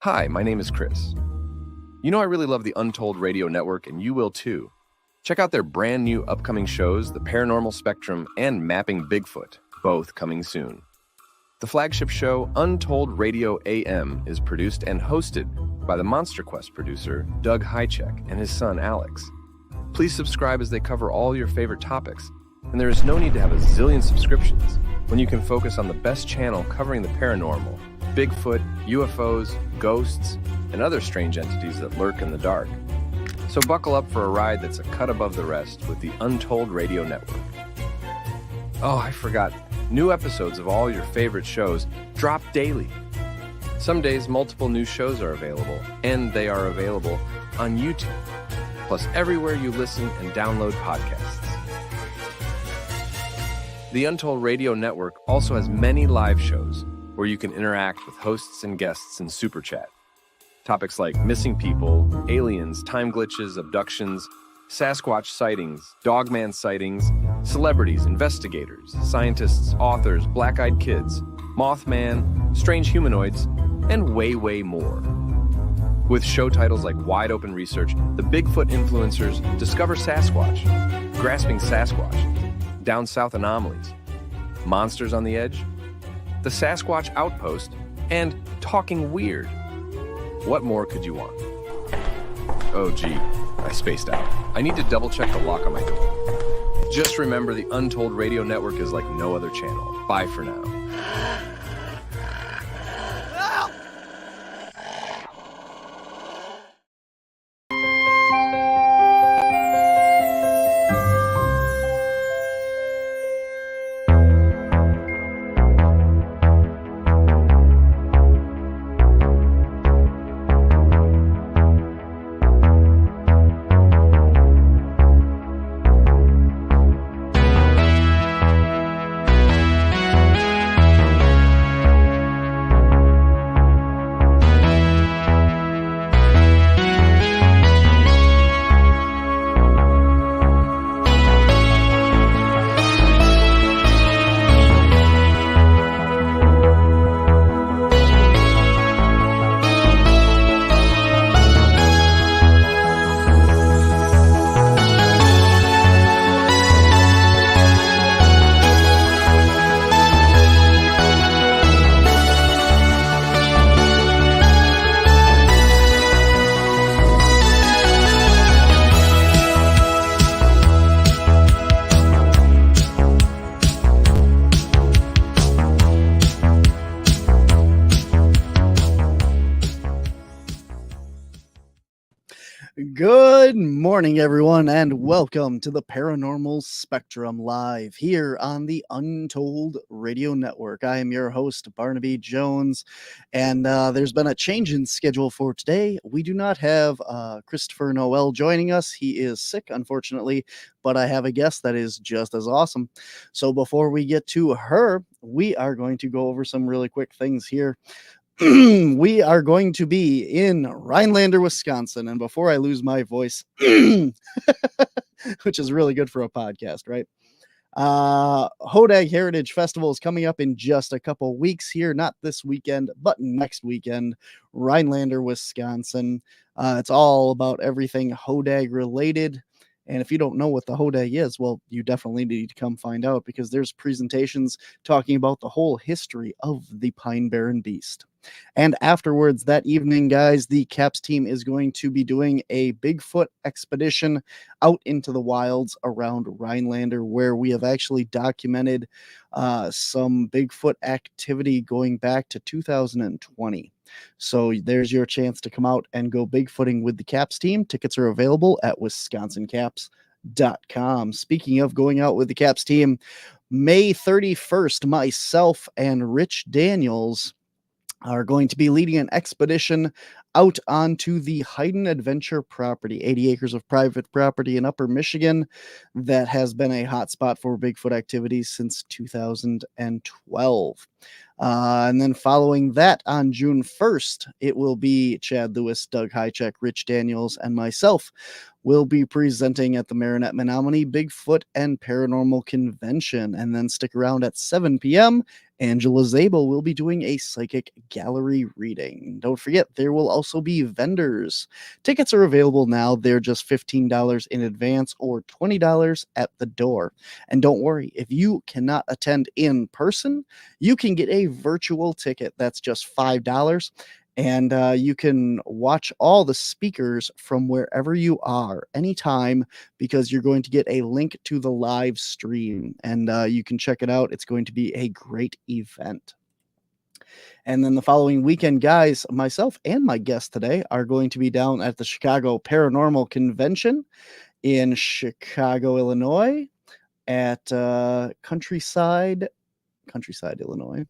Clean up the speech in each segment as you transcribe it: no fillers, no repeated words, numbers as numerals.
Hi, my name is Chris. You know I really love the Untold Radio Network, and you will too. Check out their brand new upcoming shows, The Paranormal Spectrum and Mapping Bigfoot, both coming soon. The flagship show, Untold Radio AM, is produced and hosted by the Monster Quest producer, Doug Hychek, and his son, Alex. Please subscribe as they cover all your favorite topics, and there is no need to have a zillion subscriptions when you can focus on the best channel covering the paranormal, Bigfoot, UFOs, ghosts, and other strange entities that lurk in the dark. So buckle up for a ride that's a cut above the rest with the Untold Radio Network. Oh, I forgot. New episodes of all your favorite shows drop daily. Some days, multiple new shows are available, and they are available on YouTube, plus everywhere you listen and download podcasts. The Untold Radio Network also has many live shows where you can interact with hosts and guests in Super Chat. Topics like missing people, aliens, time glitches, abductions, Sasquatch sightings, Dogman sightings, celebrities, investigators, scientists, authors, black-eyed kids, Mothman, strange humanoids, and way, way more. With show titles like Wide Open Research, The Bigfoot Influencers Discover Sasquatch, Grasping Sasquatch, Down South Anomalies, Monsters on the Edge, The Sasquatch Outpost, and Talking Weird. What more could you want? Oh gee, I spaced out. I need to double check the lock on my door. Just remember, the Untold Radio Network is like no other channel. Bye for now. Good morning, everyone, and welcome to the Paranormal Spectrum live here on the Untold Radio Network. I am your host, Barnaby Jones, and there's been a change in schedule for today. We do not have Christopher Noel joining us. He is sick, unfortunately, but I have a guest that is just as awesome. So before we get to her, we are going to go over some really quick things here. We are going to be in Rhinelander, Wisconsin. And before I lose my voice, which is really good for a podcast, right? Hodag Heritage Festival is coming up in just a couple weeks here, not this weekend, but next weekend, Rhinelander, Wisconsin. It's all about everything Hodag related. And if you don't know what the Hodag is, well, you definitely need to come find out, because there's presentations talking about the whole history of the Pine Barren Beast. And afterwards that evening, guys, the CAPS team is going to be doing a Bigfoot expedition out into the wilds around Rhinelander, where we have actually documented some Bigfoot activity going back to 2020. So there's your chance to come out and go Bigfooting with the CAPS team. Tickets are available at wisconsincaps.com. Speaking of going out with the CAPS team, May 31st, myself and Rich Daniels are going to be leading an expedition out onto the Hayden Adventure property, 80 acres of private property in Upper Michigan that has been a hotspot for Bigfoot activities since 2012. And then following that, on June 1st, it will be Chad Lewis, Doug Hychek, Rich Daniels, and myself will be presenting at the Marinette Menominee Bigfoot and Paranormal Convention. And then stick around at 7 p.m. Angela Zabel will be doing a psychic gallery reading. Don't forget, there will also be vendors. Tickets are available now. They're just $15 in advance or $20 at the door. And don't worry, if you cannot attend in person, you can get a virtual ticket. That's just $5. And you can watch all the speakers from wherever you are anytime, because you're going to get a link to the live stream, and you can check it out. It's going to be a great event. And then the following weekend, guys, myself and my guest today are going to be down at the Chicago Paranormal Convention in Chicago, Illinois, at Countryside, Illinois,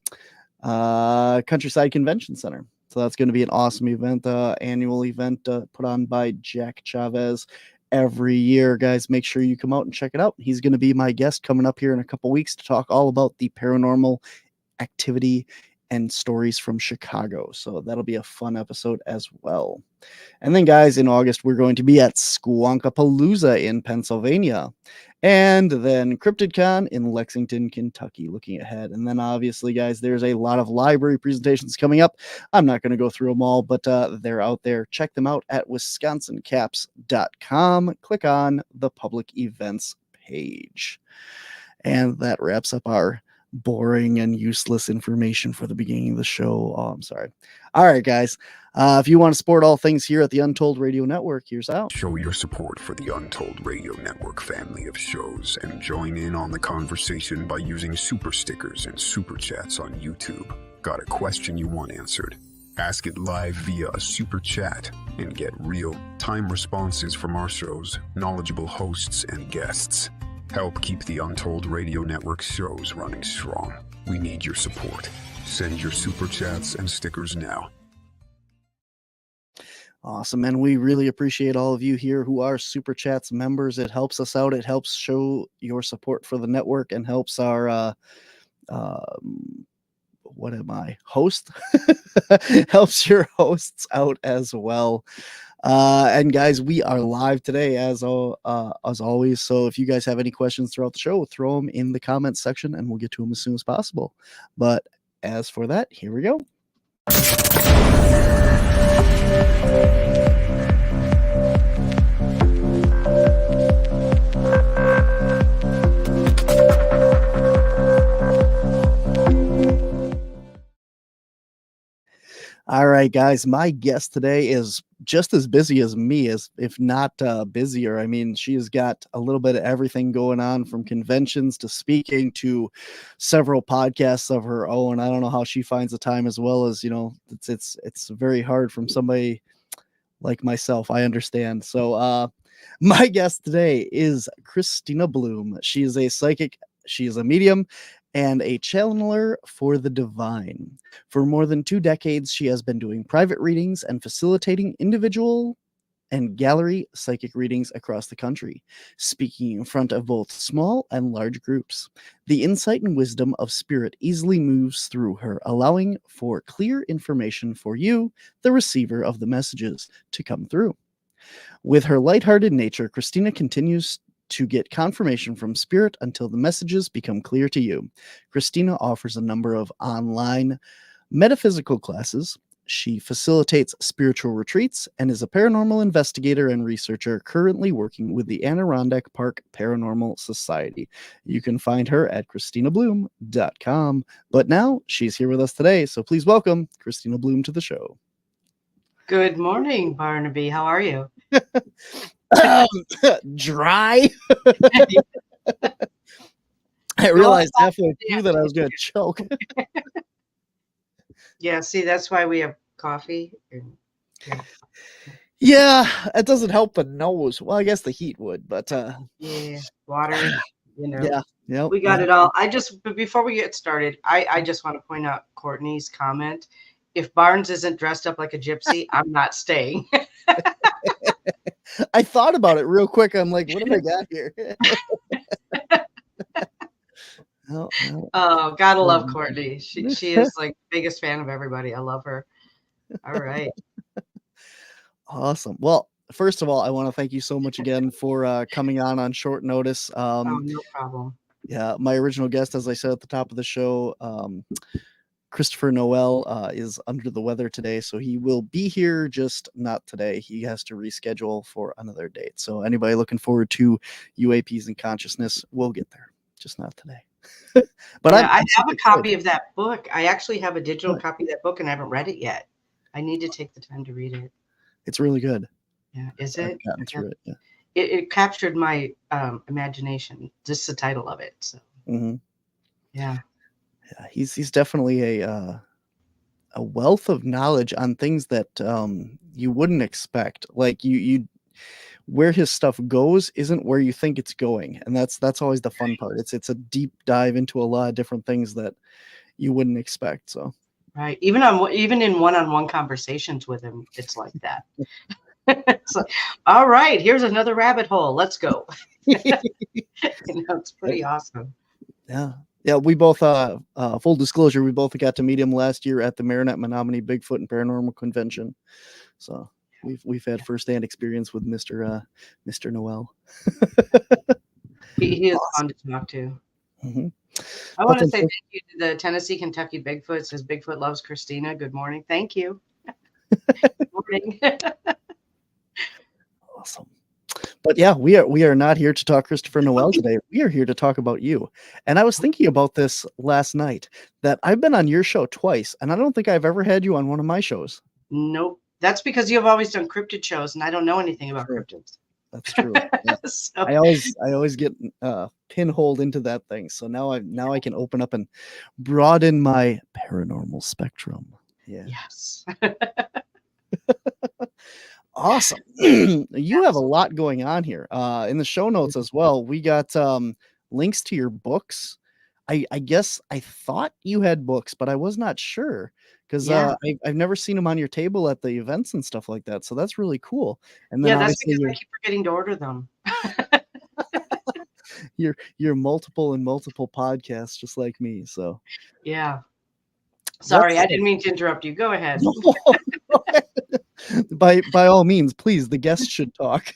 Countryside Convention Center. So that's going to be an awesome event, annual event put on by Jack Chavez every year. Guys, make sure you come out and check it out. He's going to be my guest coming up here in a couple weeks to talk all about the paranormal activity and stories from Chicago. So that'll be a fun episode as well. And then, guys, in August, we're going to be at Squonkapalooza in Pennsylvania. And then CryptidCon in Lexington, Kentucky, looking ahead. And then, obviously, guys, there's a lot of library presentations coming up. I'm not going to go through them all, but they're out there. Check them out at wisconsincaps.com. Click on the public events page. And that wraps up our boring and useless information for the beginning of the show. Oh, I'm sorry. All right, guys. If you want to support all things here at the Untold Radio Network, here's out. Show your support for the Untold Radio Network family of shows and join in on the conversation by using super stickers and super chats on YouTube. Got a question you want answered? Ask it live via a super chat and get real-time responses from our show's knowledgeable hosts and guests. Help keep the Untold Radio Network shows running strong. We need your support. Send your super chats and stickers now. Awesome, and we really appreciate all of you here who are Super Chats members. It helps us out. It helps show your support for the network and helps our host helps your hosts out as well. And guys, we are live today as always. So if you guys have any questions throughout the show, throw them in the comments section and we'll get to them as soon as possible. But as for that, here we go. All right, guys, my guest today is just as busy as me, as if not busier. I mean, she has got a little bit of everything going on, from conventions to speaking to several podcasts of her own. I don't know how she finds the time, as well as, you know, it's very hard from somebody like myself. I understand. So my guest today is Kristina Bloom. She is a psychic. She is a medium and a channeler for the divine. For more than 2 decades, she has been doing private readings and facilitating individual and gallery psychic readings across the country, speaking in front of both small and large groups. The insight and wisdom of spirit easily moves through her, allowing for clear information for you, the receiver of the messages, to come through. With her lighthearted nature, Kristina continues to get confirmation from spirit until the messages become clear to you. Kristina offers a number of online metaphysical classes. She facilitates spiritual retreats and is a paranormal investigator and researcher currently working with the Adirondack Park Paranormal Society. You can find her at KristinaBloom.com. But now she's here with us today, so please welcome Kristina Bloom to the show. Good morning, Barnaby. How are you? Dry. I realized halfway through that I was going to choke. Yeah, see, that's why we have coffee. Yeah, it doesn't help the nose. Well, I guess the heat would, but yeah, water, you know. Yeah, we got it all. But before we get started, I just want to point out Courtney's comment. If Barnes isn't dressed up like a gypsy, I'm not staying. I thought about it real quick. I'm like, what have I got here? Oh, gotta love Courtney. She is like biggest fan of everybody. I love her. All right. Awesome. Well, first of all, I want to thank you so much again for coming on short notice. No problem. Yeah, my original guest, as I said at the top of the show, Christopher Noel is under the weather today, so he will be here, just not today. He has to reschedule for another date. So anybody looking forward to UAPs and consciousness, we'll get there, just not today. But yeah, I have super a copy excited. of that book. I actually have a digital Good. copy of that book, and I haven't read it yet. I need to take the time to read it. It's really good. Yeah, is I've it? gotten through it. Yeah. It captured my imagination. Just the title of it. So Mhm. yeah. Yeah, he's definitely a wealth of knowledge on things that you wouldn't expect. Like you where his stuff goes isn't where you think it's going, and that's always the fun part. It's a deep dive into a lot of different things that you wouldn't expect. So Right. Even in one-on-one conversations with him, it's like that. It's like, all right, here's another rabbit hole. Let's go. It's pretty awesome. yeah. Yeah, we both full disclosure, we both got to meet him last year at the Marinette Menominee Bigfoot and Paranormal Convention. So we've had firsthand experience with Mr. Noel. He is Awesome. fun to talk to. Mhm. I want to Nothing say for- thank you to the Tennessee Kentucky Bigfoot. Says Bigfoot loves Kristina. Good morning. Thank you. Good morning. Awesome. But yeah, we are not here to talk Christopher Noel today. We are here to talk about you. And I was thinking about this last night, that I've been on your show twice, and I don't think I've ever had you on one of my shows. Nope. That's because you have always done cryptid shows, and I don't know anything about True. cryptids. That's true. Yeah. So, I always get pinholed into that thing. So now I can open up and broaden my paranormal spectrum. Yeah. yes. Awesome. You have a lot going on here. In the show notes as well, we got links to your books. I guess I thought you had books, but I was not sure, because Yeah. I've never seen them on your table at the events and stuff like that. So that's really cool. And then Yeah, that's obviously because I keep forgetting to order them. you're multiple and multiple podcasts, just like me. So Yeah. Sorry, What's I didn't mean to interrupt you. Go ahead. by all means, please, the guests should talk.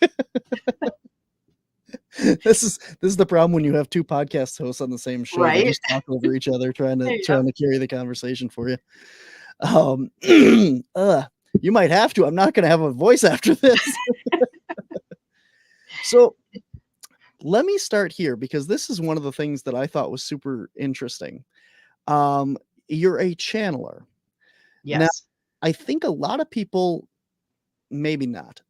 This is the problem when you have two podcast hosts on the same show. They Right? just talk over each other, trying to Yep. carry the conversation for you. You might have to. I'm not going to have a voice after this. So let me start here, because this is one of the things that I thought was super interesting. You're a channeler. Yes. I think a lot of people, maybe not.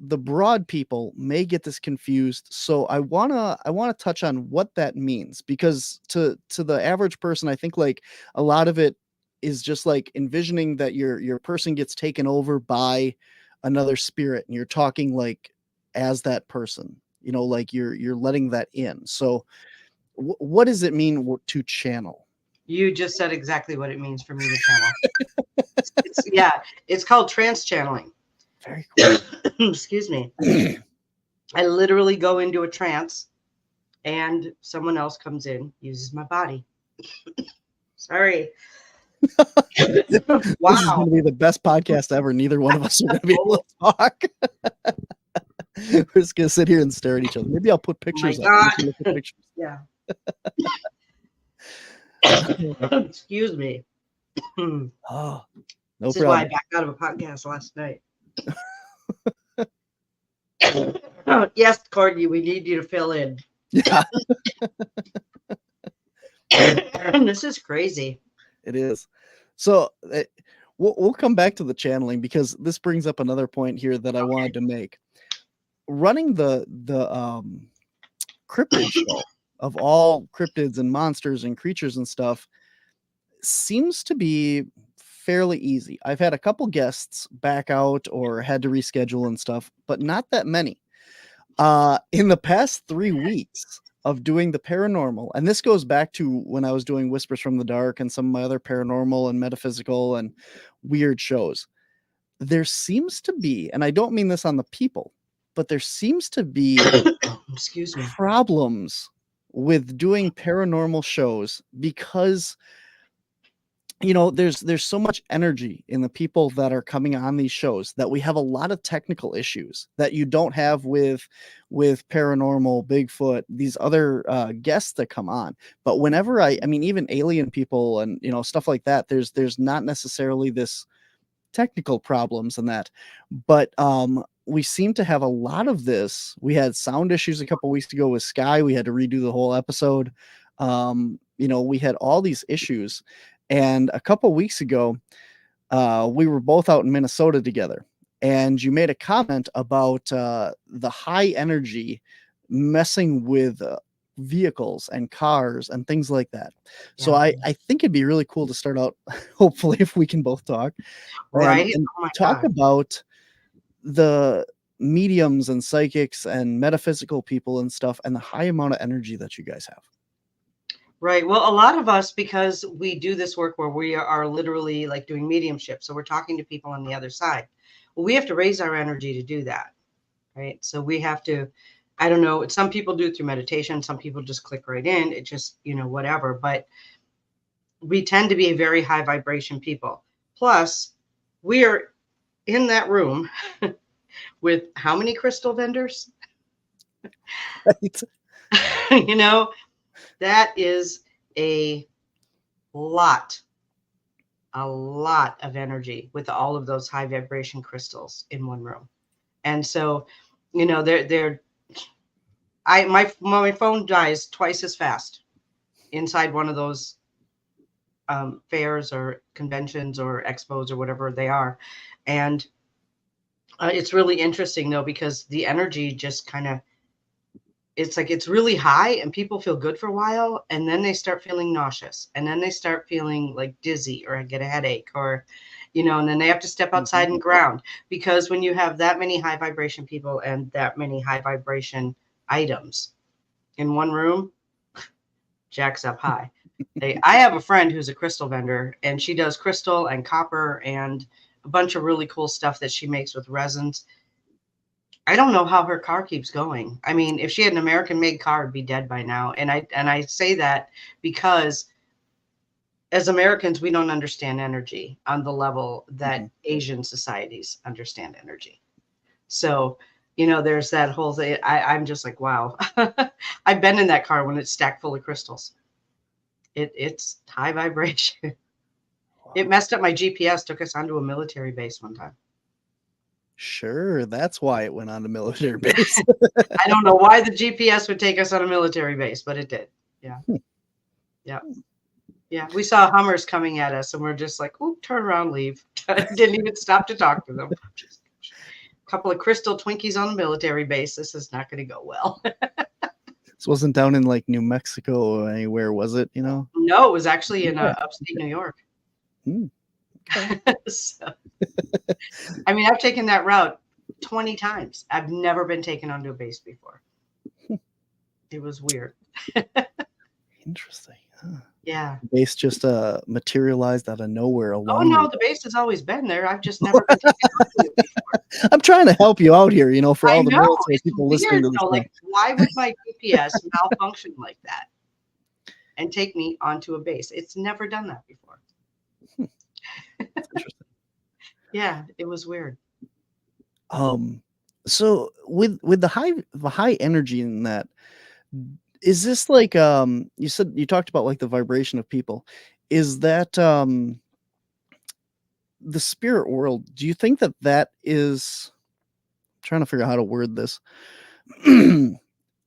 The broad people may get this confused, so I wanna touch on what that means, because to the average person, I think like a lot of it is just like envisioning that your person gets taken over by another spirit, and you're talking like as that person, like you're letting that in. So what does it mean to channel? You just said exactly what it means for me to channel. It's called trance channeling. Very cool. Excuse me. I literally go into a trance and someone else comes in, uses my body. Sorry. This is Wow. going to be the best podcast ever. Neither one of us are going to be able to talk. We're just going to sit here and stare at each other. Maybe I'll put pictures up. God. You can look at pictures. Yeah. Excuse me. Oh, no This is why I problem. backed out of a podcast last night. Yes, Courtney, we need you to fill in. Yeah, This is crazy. it is. So we'll come back to the channeling, because this brings up another point here that I wanted to make. Running the cryptid show of all cryptids and monsters and creatures and stuff seems to be fairly easy. I've had a couple guests back out or had to reschedule and stuff, but not that many. In the past 3 weeks of doing the paranormal, and this goes back to when I was doing Whispers from the Dark and some of my other paranormal and metaphysical and weird shows, there seems to be, and I don't mean this on the people, but there seems to be Excuse me. problems with doing paranormal shows, because there's so much energy in the people that are coming on these shows that we have a lot of technical issues that you don't have with paranormal, Bigfoot, these other guests that come on. But whenever I mean, even alien people and stuff like that, there's not necessarily this technical problems and that, but we seem to have a lot of this. We had sound issues a couple weeks ago with Sky. We had to redo the whole episode. We had all these issues, and a couple weeks ago we were both out in Minnesota together, and you made a comment about the high energy messing with vehicles and cars and things like that. So Yeah. I think it'd be really cool to start out, hopefully, if we can both talk, Right. and Oh my talk God. about the mediums and psychics and metaphysical people and stuff, and the high amount of energy that you guys have. Right. Well, a lot of us, because we do this work where we are literally like doing mediumship, so we're talking to people on the other side. Well, we have to raise our energy to do that. Right. So we have to, I don't know, some people do it through meditation. Some people just click right in. It just, whatever. But we tend to be a very high vibration people. Plus, we are in that room with how many crystal vendors? Right? That is a lot of energy with all of those high vibration crystals in one room. And so, my phone dies twice as fast inside one of those fairs or conventions or expos or whatever they are. And it's really interesting though, because the energy just kind of, it's like it's really high and people feel good for a while, and then they start feeling nauseous, and then they start feeling like dizzy or get a headache, or and then they have to step outside and ground, because when you have that many high vibration people and that many high vibration items in one room, jacks up high. I have a friend who's a crystal vendor, and she does crystal and copper and a bunch of really cool stuff that she makes with resins. I don't know how her car keeps going. I mean, if she had an American-made car, it'd be dead by now. And I say that because as Americans, we don't understand energy on the level that Asian societies understand energy. So, there's that whole thing. I'm just like, wow. I've been in that car when it's stacked full of crystals. It's high vibration. Wow. It messed up my GPS, took us onto a military base one time. Sure, that's why it went on the military base. I don't know why the GPS would take us on a military base, but it did. Yeah. Yeah. Yeah. We saw Hummers coming at us, and we're just like, "Ooh, turn around, leave." Didn't even stop to talk to them. Just a couple of crystal Twinkies on the military base. This is not going to go well. This wasn't down in like New Mexico or anywhere, was it? No, it was actually in upstate New York. Okay. So, I mean, I've taken that route 20 times. I've never been taken onto a base before. It was weird. Interesting. Huh. Yeah. The base just materialized out of nowhere Oh along. no, the base has always been there. I've just never been taken onto it before. I'm trying to help you out here, for all the military it's people weird, listening to this. though. Like, why would my GPS malfunction like that and take me onto a base? It's never done that before. That's interesting. Yeah, it was weird. So with the high energy in that, is this like you said, you talked about like the vibration of people, is that the spirit world? Do you think that is, I'm trying to figure out how to word this,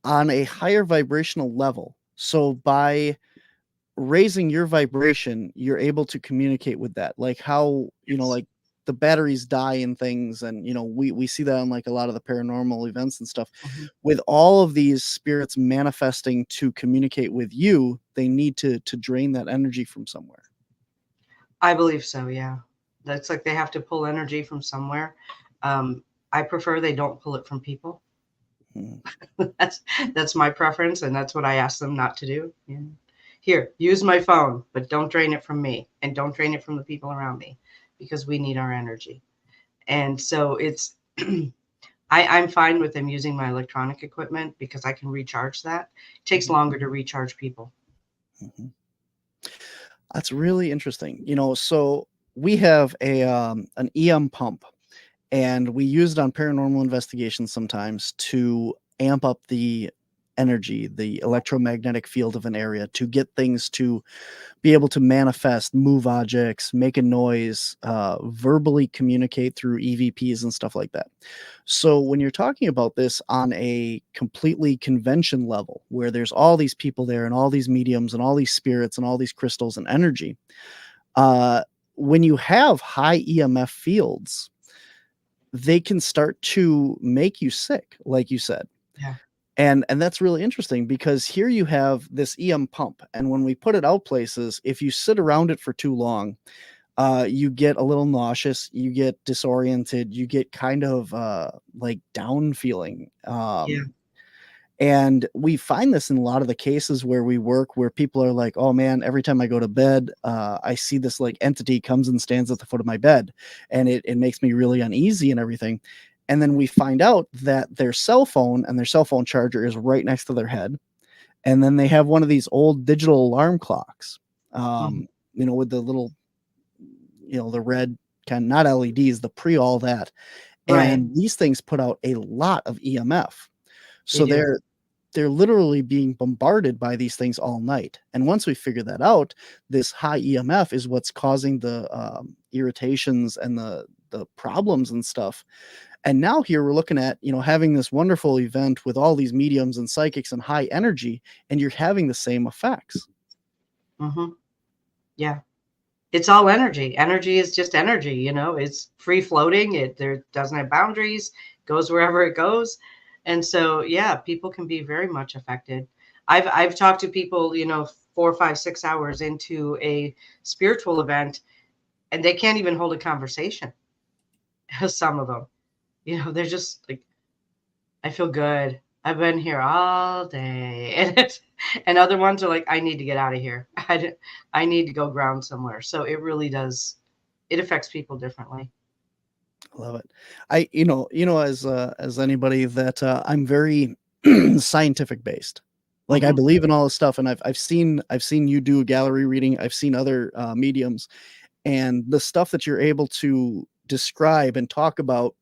on a higher vibrational level? So by raising your vibration, you're able to communicate with that, like how like the batteries die in things, and we see that on like a lot of the paranormal events and stuff. With all of these spirits manifesting to communicate with you, they need to drain that energy from somewhere. I believe so. Yeah, that's like they have to pull energy from somewhere. I prefer they don't pull it from people. That's my preference, and that's what I ask them not to do. Yeah. Here, use my phone, but don't drain it from me, and don't drain it from the people around me, because we need our energy. And so it's, I'm fine with them using my electronic equipment because I can recharge that. It takes longer to recharge people. That's really interesting. So we have an EM pump, and we use it on paranormal investigations sometimes to amp up the energy, the electromagnetic field of an area, to get things to be able to manifest, move objects, make a noise, verbally communicate through EVPs and stuff like that. So when you're talking about this on a completely convention level, where there's all these people there and all these mediums and all these spirits and all these crystals and energy, uh, when you have high EMF fields, they can start to make you sick, like you said. Yeah. And that's really interesting because here you have this EM pump, and when we put it out places, if you sit around it for too long, you get a little nauseous, you get disoriented, you get kind of like down feeling. Yeah. And we find this in a lot of the cases where we work, where people are like, "Oh man, every time I go to bed, I see this like entity comes and stands at the foot of my bed, and it makes me really uneasy and everything." And then we find out that their cell phone and their cell phone charger is right next to their head, and then they have one of these old digital alarm clocks, Mhm. with the little, the red kind, not LEDs, the pre all that, Right. and these things put out a lot of EMF. They So do. they're literally being bombarded by these things all night. And once we figure that out, this high EMF is what's causing the irritations and the problems and stuff. And now here we're looking at, having this wonderful event with all these mediums and psychics and high energy, and you're having the same effects. Hmm. Yeah. It's all energy. Energy is just energy, it's free floating. There doesn't have boundaries, goes wherever it goes. And so, yeah, people can be very much affected. I've talked to people, 4, 5, 6 hours into a spiritual event, and they can't even hold a conversation. Some of them, they're just like, I feel good. I've been here all day. And other ones are like, I need to get out of here. I need to go ground somewhere. So it really does, it affects people differently. I love it. As anybody that I'm very scientific based. Like I Hmm. believe in all this stuff, and I've seen you do a gallery reading. I've seen other mediums, and the stuff that you're able to describe and talk about,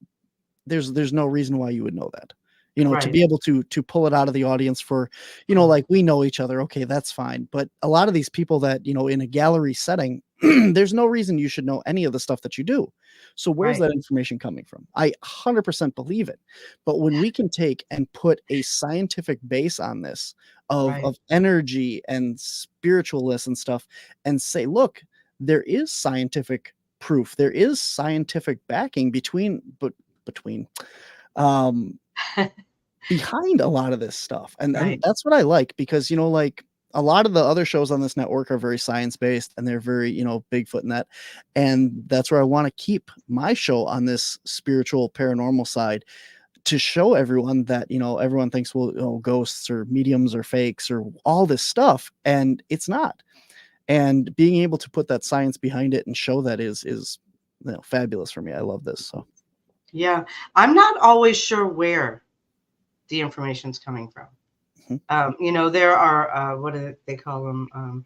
there's no reason why you would know that. To Right. be able to pull it out of the audience for, Oh, like we know each other, okay, that's fine. But a lot of these people that, in a gallery setting, there's no reason you should know any of the stuff that you do. So where's right. that information coming from? I 100% believe it. But when we can take and put a scientific base on this Right. of energy and spiritualness and stuff, and say, look, there is scientific proof, there is scientific backing between um behind a lot of this stuff. And Right. that's what I like, because like a lot of the other shows on this network are very science based, and they're very, Bigfoot and that. And that's where I want to keep my show on this spiritual paranormal side, to show everyone that, everyone thinks, well, ghosts or mediums or fakes or all this stuff, and it's not. And being able to put that science behind it and show that is fabulous for me. I love this. So Yeah. I'm not always sure where the information's coming from. mhm, There are, what do they call them?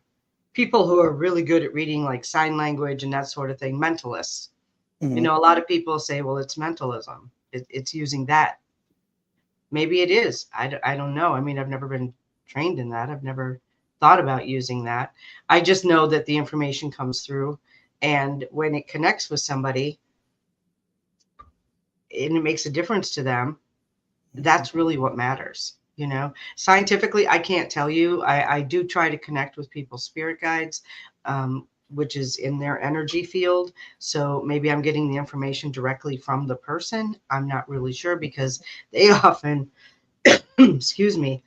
People who are really good at reading like sign language and that sort of thing, mentalists. mhm. A lot of people say, well, it's mentalism. It's using that. Maybe it is. I don't know. I mean, I've never been trained in that. I've never thought about using that. I just know that the information comes through, and when it connects with somebody and it makes a difference to them, Mhm. that's really what matters. Scientifically, I can't tell you. I do try to connect with people's spirit guides, which is in their energy field. So maybe I'm getting the information directly from the person. I'm not really sure because they often, excuse me,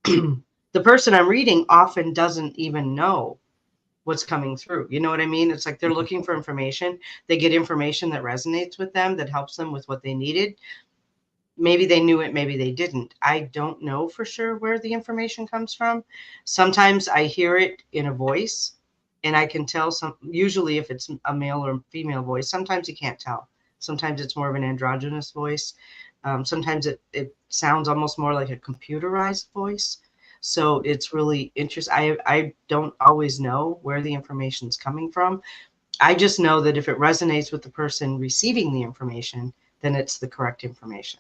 the person I'm reading often doesn't even know what's coming through. You know what I mean? It's like they're Mhm. looking for information. They get information that resonates with them, that helps them with what they needed. Maybe they knew it, maybe they didn't. I don't know for sure where the information comes from. Sometimes I hear it in a voice, and I can tell usually if it's a male or female voice. Sometimes you can't tell. Sometimes it's more of an androgynous voice. Sometimes it sounds almost more like a computerized voice. So it's really interesting. I don't always know where the information's coming from. I just know that if it resonates with the person receiving the information, then it's the correct information.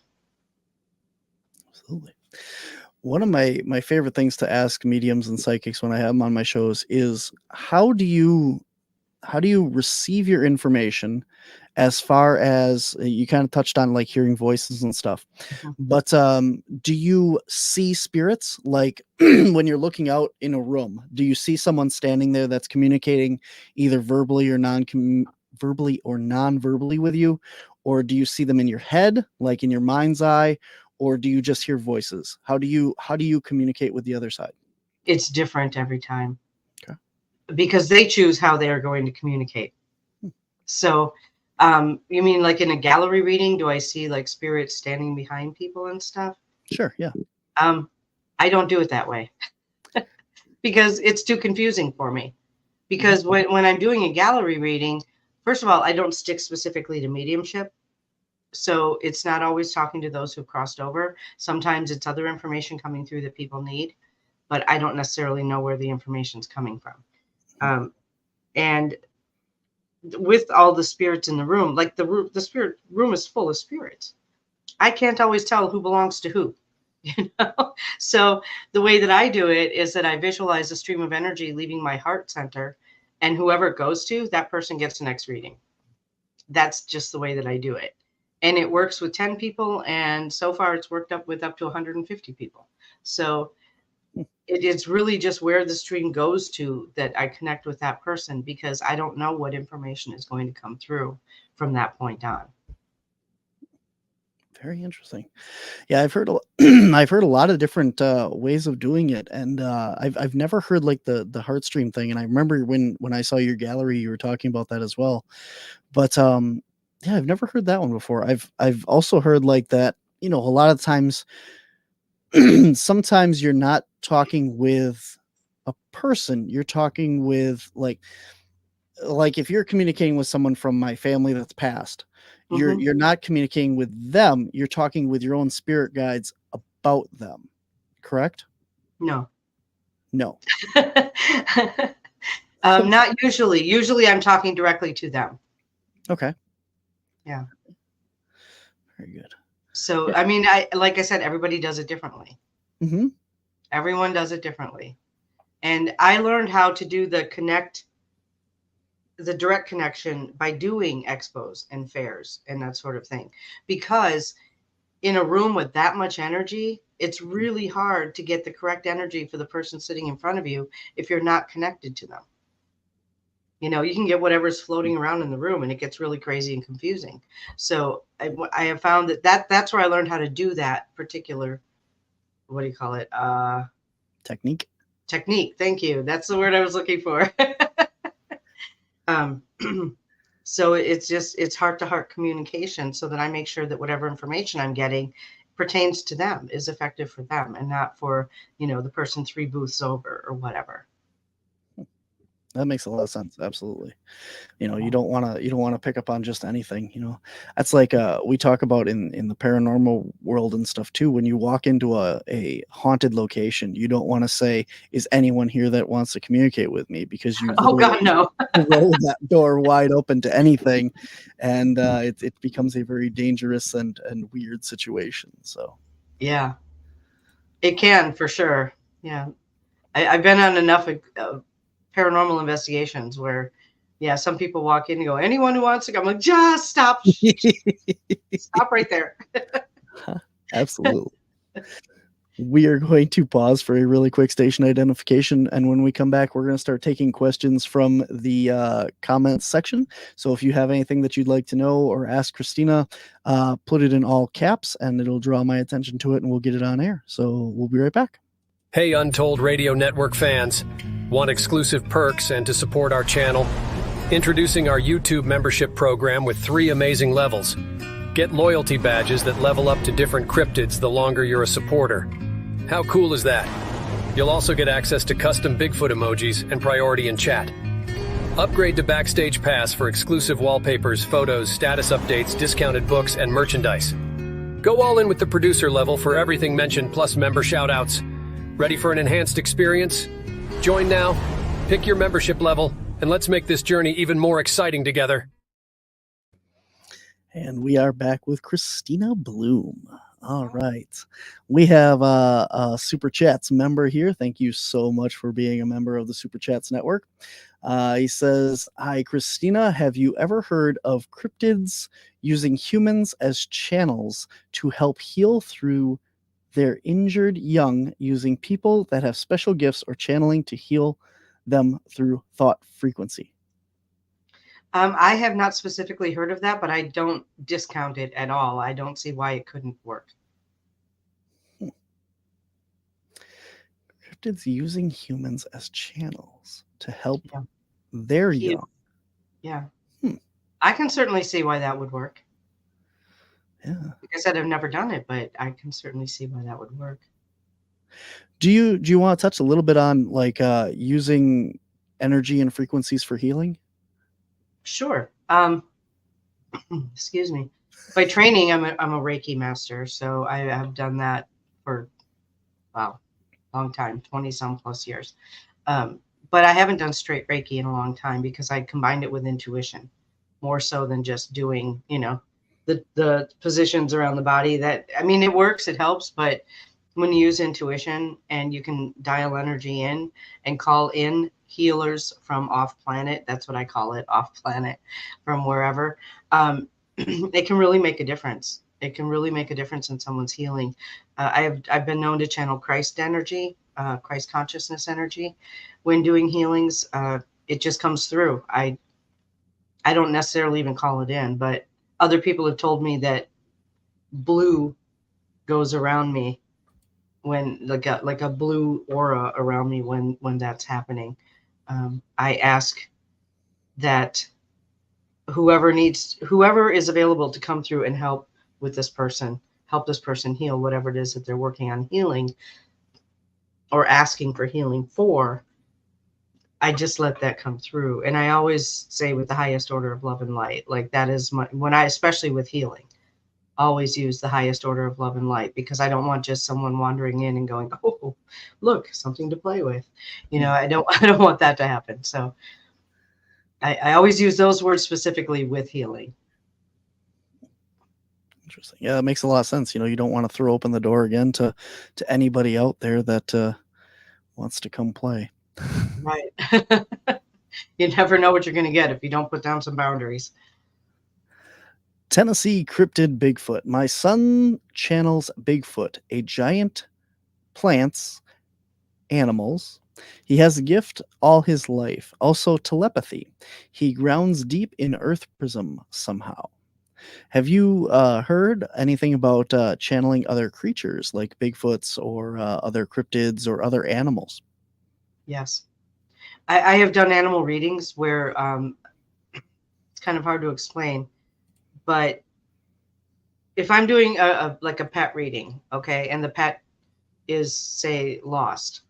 Absolutely. One of my favorite things to ask mediums and psychics when I have them on my shows is how do you receive your information, as far as you kind of touched on like hearing voices and stuff. But do you see spirits like when you're looking out in a room? Do you see someone standing there that's communicating either verbally or non-verbally with you? Or do you see them in your head, like in your mind's eye? Or do you just hear voices? How do you communicate with the other side? It's different every time. Okay. Because they choose how they are going to communicate. So you mean like in a gallery reading, do I see like spirits standing behind people and stuff? Sure, yeah. I don't do it that way because it's too confusing for me. Because when I'm doing a gallery reading, first of all, I don't stick specifically to mediumship. So it's not always talking to those who've crossed over. Sometimes it's other information coming through that people need, but I don't necessarily know where the information's coming from. And with all the spirits in the room, like the spirit room is full of spirits. I can't always tell who belongs to who, you know? So the way that I do it is that I visualize a stream of energy leaving my heart center, and whoever it goes to, that person gets the next reading. That's just the way that I do it. And it works with 10 people. And so far it's worked up to 150 people. So it is really just where the stream goes to that I connect with that person, because I don't know what information is going to come through from that point on. Very interesting. Yeah, I've heard I've heard a lot of different ways of doing it, and I've never heard like the heartstream thing. And I remember when I saw your gallery, you were talking about that as well. But yeah, I've never heard that one before. I've also heard like that. You know, a lot of times, sometimes you're not talking with a person. You're talking with like if you're communicating with someone from my family that's passed. You're not communicating with them. You're talking with your own spirit guides about them. Correct? No. Not usually. Usually I'm talking directly to them. Okay. Yeah. Very good. So, Yeah. I mean, like I said, everybody does it differently. Mm-hmm. Everyone does it differently. And I learned how to do the direct connection by doing expos and fairs and that sort of thing. Because in a room with that much energy, it's really hard to get the correct energy for the person sitting in front of you if you're not connected to them. You know, you can get whatever's floating around in the room and it gets really crazy and confusing. So I have found that's where I learned how to do that particular, what do you call it? Technique. Thank you. That's the word I was looking for. So it's heart-to-heart communication, so that I make sure that whatever information I'm getting pertains to them, is effective for them, and not for, you know, the person 3 booths over or whatever. That makes a lot of sense. Absolutely. You know, you don't want to pick up on just anything, you know. That's like we talk about in the paranormal world and stuff too. When you walk into a haunted location, you don't want to say, "Is anyone here that wants to communicate with me?" Because you Oh God, no. roll that door wide open to anything, and it becomes a very dangerous and weird situation. So yeah, it can, for sure. Yeah, I've been on enough paranormal investigations where, yeah, some people walk in and go, "Anyone who wants to go," I'm like, just stop. Stop right there. Absolutely. We are going to pause for a really quick station identification, and when we come back, we're going to start taking questions from the comments section. So if you have anything that you'd like to know or ask Kristina, put it in all caps and it'll draw my attention to it and we'll get it on air. So we'll be right back. Hey, Untold Radio Network fans. Want exclusive perks and to support our channel? Introducing our YouTube membership program with 3 amazing levels. Get loyalty badges that level up to different cryptids the longer you're a supporter. How cool is that? You'll also get access to custom Bigfoot emojis and priority in chat. Upgrade to Backstage Pass for exclusive wallpapers, photos, status updates, discounted books, and merchandise. Go all in with the producer level for everything mentioned plus member shoutouts. Ready for an enhanced experience? Join now, pick your membership level, and let's make this journey even more exciting together. And we are back with Kristina Bloom. All right. We have a Super Chats member here. Thank you so much for being a member of the Super Chats network. He says, "Hi, Kristina. Have you ever heard of cryptids using humans as channels to help heal through their injured young, using people that have special gifts or channeling to heal them through thought frequency?" I have not specifically heard of that, but I don't discount it at all. I don't see why it couldn't work. Cryptids using humans as channels to help Yeah. their Heal. young. Yeah. Hmm. I can certainly see why that would work. Yeah. Like I said, I've never done it, but I can certainly see why that would work. Do you want to touch a little bit on like using energy and frequencies for healing? Sure. Excuse me. By training, I'm a Reiki master, so I have done that for long time, 20 some plus years. But I haven't done straight Reiki in a long time because I combined it with intuition more so than just doing, the positions around the body. That, I mean, it works, it helps, but when you use intuition and you can dial energy in and call in healers from off planet, that's what I call it, off planet, from wherever, it can really make a difference. It can really make a difference in someone's healing. I've been known to channel Christ energy, Christ consciousness energy, when doing healings. It just comes through. I don't necessarily even call it in, but other people have told me that blue goes around me when like a blue aura around me when that's happening. I ask that whoever is available to come through and help with this person, help this person heal whatever it is that they're working on healing or asking for healing for. I just let that come through. And I always say with the highest order of love and light, like that is especially with healing, always use the highest order of love and light, because I don't want just someone wandering in and going, "Oh, look, something to play with." I don't want that to happen. So I always use those words specifically with healing. Interesting. Yeah, that makes a lot of sense. You don't want to throw open the door again to anybody out there that wants to come play. Right. You never know what you're going to get if you don't put down some boundaries. Tennessee cryptid Bigfoot. My son channels Bigfoot, a giant plants, animals. He has a gift all his life. Also telepathy. He grounds deep in earth prism somehow. Have you heard anything about channeling other creatures like Bigfoots or other cryptids or other animals? Yes. I have done animal readings where it's kind of hard to explain, but if I'm doing like a pet reading, okay, and the pet is, say, lost,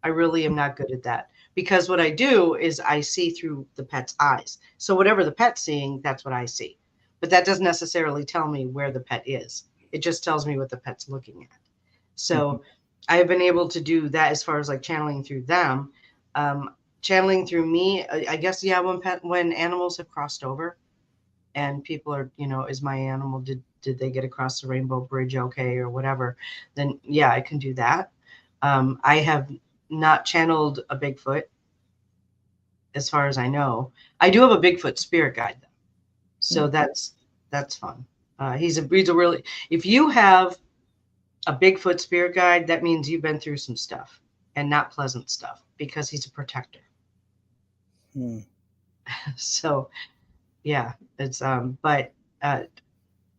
I really am not good at that, because what I do is I see through the pet's eyes. So whatever the pet's seeing, that's what I see. But that doesn't necessarily tell me where the pet is. It just tells me what the pet's looking at. So I have been able to do that as far as like channeling through them. Channeling through me, I guess, yeah, when animals have crossed over and people are, is my animal, did they get across the rainbow bridge okay, or whatever, then yeah, I can do that. I have not channeled a Bigfoot as far as I know. I do have a Bigfoot spirit guide though. So that's fun. He's a really, if you have a Bigfoot spirit guide, that means you've been through some stuff and not pleasant stuff, because he's a protector. So yeah, it's but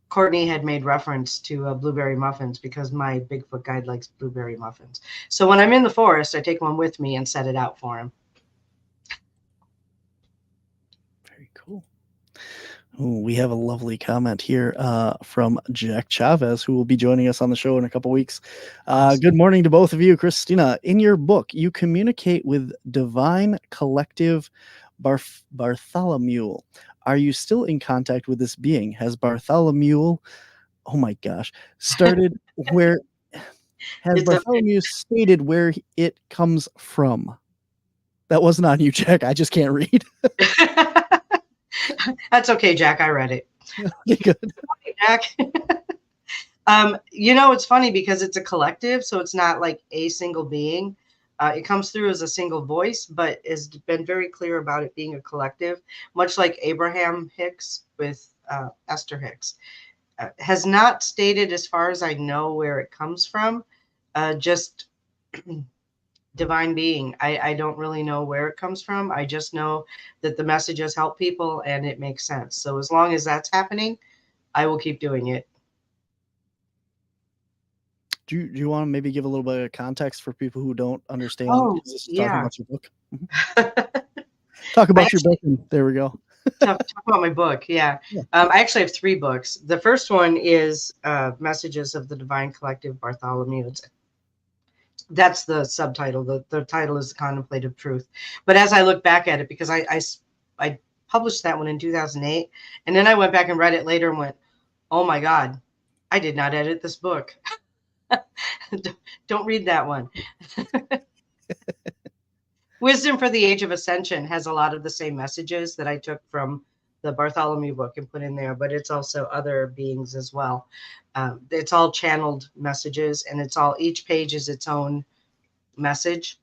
Courtney had made reference to blueberry muffins, because my Bigfoot guide likes blueberry muffins. So when I'm in the forest, I take one with me and set it out for him. Very cool. Ooh, we have a lovely comment here from Jack Chavez, who will be joining us on the show in a couple weeks. Awesome. Good morning to both of you. Kristina, in your book, you communicate with divine collective Bartholomew. Are you still in contact with this being? Has Bartholomew, oh my gosh, started where Has It's a Bartholomew stated where it comes from? That wasn't on you, Jack. I just can't read. That's okay, Jack. I read it. Okay, good. Jack. It's funny because it's a collective, so it's not like a single being. It comes through as a single voice, but has been very clear about it being a collective, much like Abraham Hicks with Esther Hicks. Has not stated, as far as I know, where it comes from. Just divine being. I don't really know where it comes from. I just know that the messages help people and it makes sense. So as long as that's happening, I will keep doing it. Do you want to maybe give a little bit of context for people who don't understand? Oh, Is this talking yeah. about your book? Talk about your book. There we go. talk about my book. Yeah. I actually have 3 books. The first one is Messages of the Divine Collective Bartholomew. That's the subtitle. The title is The Contemplative Truth. But as I look back at it, because I published that one in 2008, and then I went back and read it later and went, oh my God, I did not edit this book. Don't read that one. Wisdom for the Age of Ascension has a lot of the same messages that I took from the Bartholomew book and put in there, but it's also other beings as well. It's all channeled messages, and each page is its own message.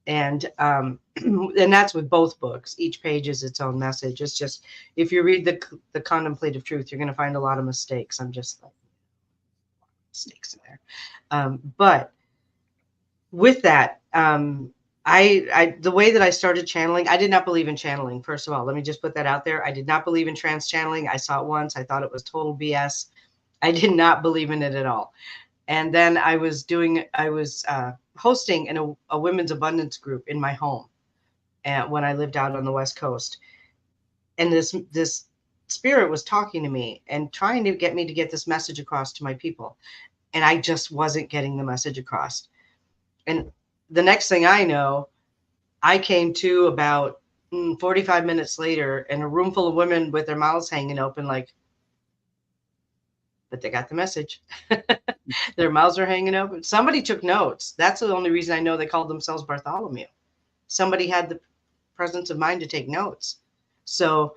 And that's with both books. Each page is its own message. It's just, if you read the Contemplative Truth, you're going to find a lot of mistakes. I'm just like, mistakes in there. But with that, the way that I started channeling, I did not believe in channeling. First of all, let me just put that out there. I did not believe in trance channeling. I saw it once. I thought it was total BS. I did not believe in it at all. And then I was hosting a women's abundance group in my home, and when I lived out on the West Coast. And this spirit was talking to me and trying to get me to get this message across to my people. And I just wasn't getting the message across. And the next thing I know, I came to about 45 minutes later in a room full of women with their mouths hanging open, like, but they got the message. Their mouths are hanging open. Somebody took notes. That's the only reason I know they called themselves Bartholomew. Somebody had the presence of mind to take notes. So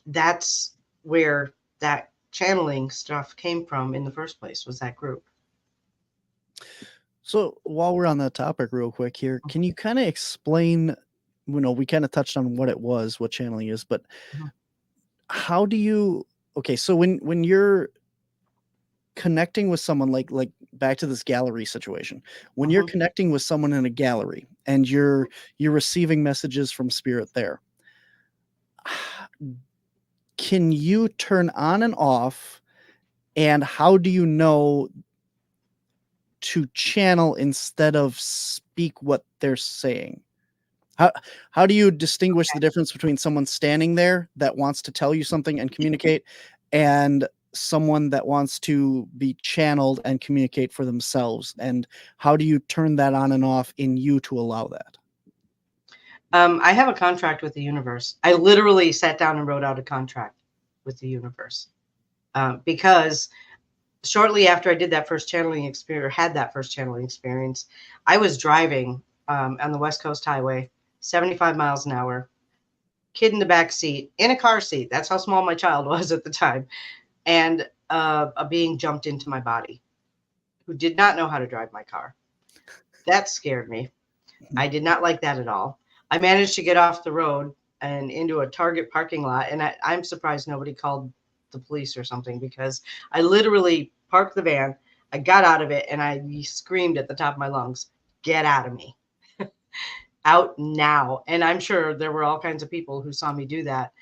that's where that channeling stuff came from in the first place, was that group. So while we're on that topic real quick here, can you kind of explain, we kind of touched on what channeling is, but how do you, so when you're connecting with someone, like back to this gallery situation, when you're connecting with someone in a gallery and you're receiving messages from spirit there, can you turn on and off, and how do you know to channel instead of speak what they're saying? How do you distinguish the difference between someone standing there that wants to tell you something and communicate, and someone that wants to be channeled and communicate for themselves? And how do you turn that on and off in you to allow that? I have a contract with the universe. I literally sat down and wrote out a contract with the universe because shortly after I did that first channeling experience, I was driving on the West Coast Highway, 75 miles an hour, kid in the back seat, in a car seat. That's how small my child was at the time. And a being jumped into my body who did not know how to drive my car. That scared me. I did not like that at all. I managed to get off the road and into a Target parking lot. And I'm surprised nobody called the police or something, because I literally parked the van. I got out of it and I screamed at the top of my lungs, "Get out of me." Out now. And I'm sure there were all kinds of people who saw me do that.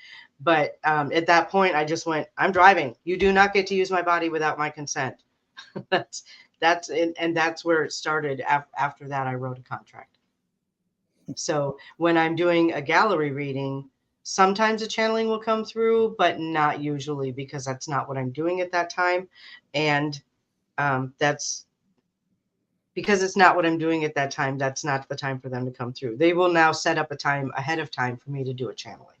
But at that point, I just went, "I'm driving. You do not get to use my body without my consent." that's it. And that's where it started. After that, I wrote a contract. So when I'm doing a gallery reading, sometimes a channeling will come through, but not usually, because that's not what I'm doing at that time. And that's because it's not what I'm doing at that time. That's not the time for them to come through. They will now set up a time ahead of time for me to do a channeling.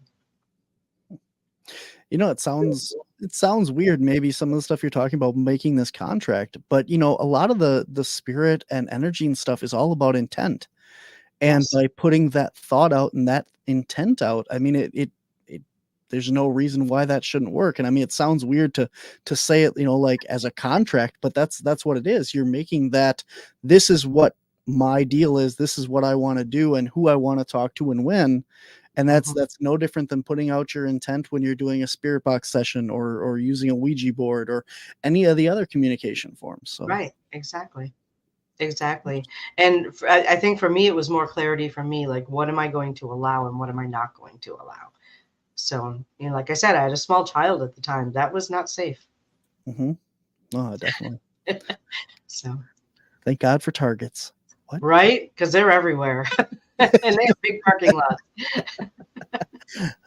It sounds weird, maybe some of the stuff you're talking about making this contract, but a lot of the spirit and energy and stuff is all about intent. And Yes. by putting that thought out and that intent out, I mean it there's no reason why that shouldn't work. And I mean, it sounds weird to say it, like as a contract, but that's what it is. You're making that this is what my deal is, this is what I want to do and who I want to talk to and when. And that's no different than putting out your intent when you're doing a spirit box session or using a Ouija board or any of the other communication forms. So Right. Exactly. And I think for me, it was more clarity for me, like, what am I going to allow and what am I not going to allow? So, like I said, I had a small child at the time. That was not safe. Oh, definitely. So, Thank God for targets. What? Right? Because they're everywhere. And they have big parking lots.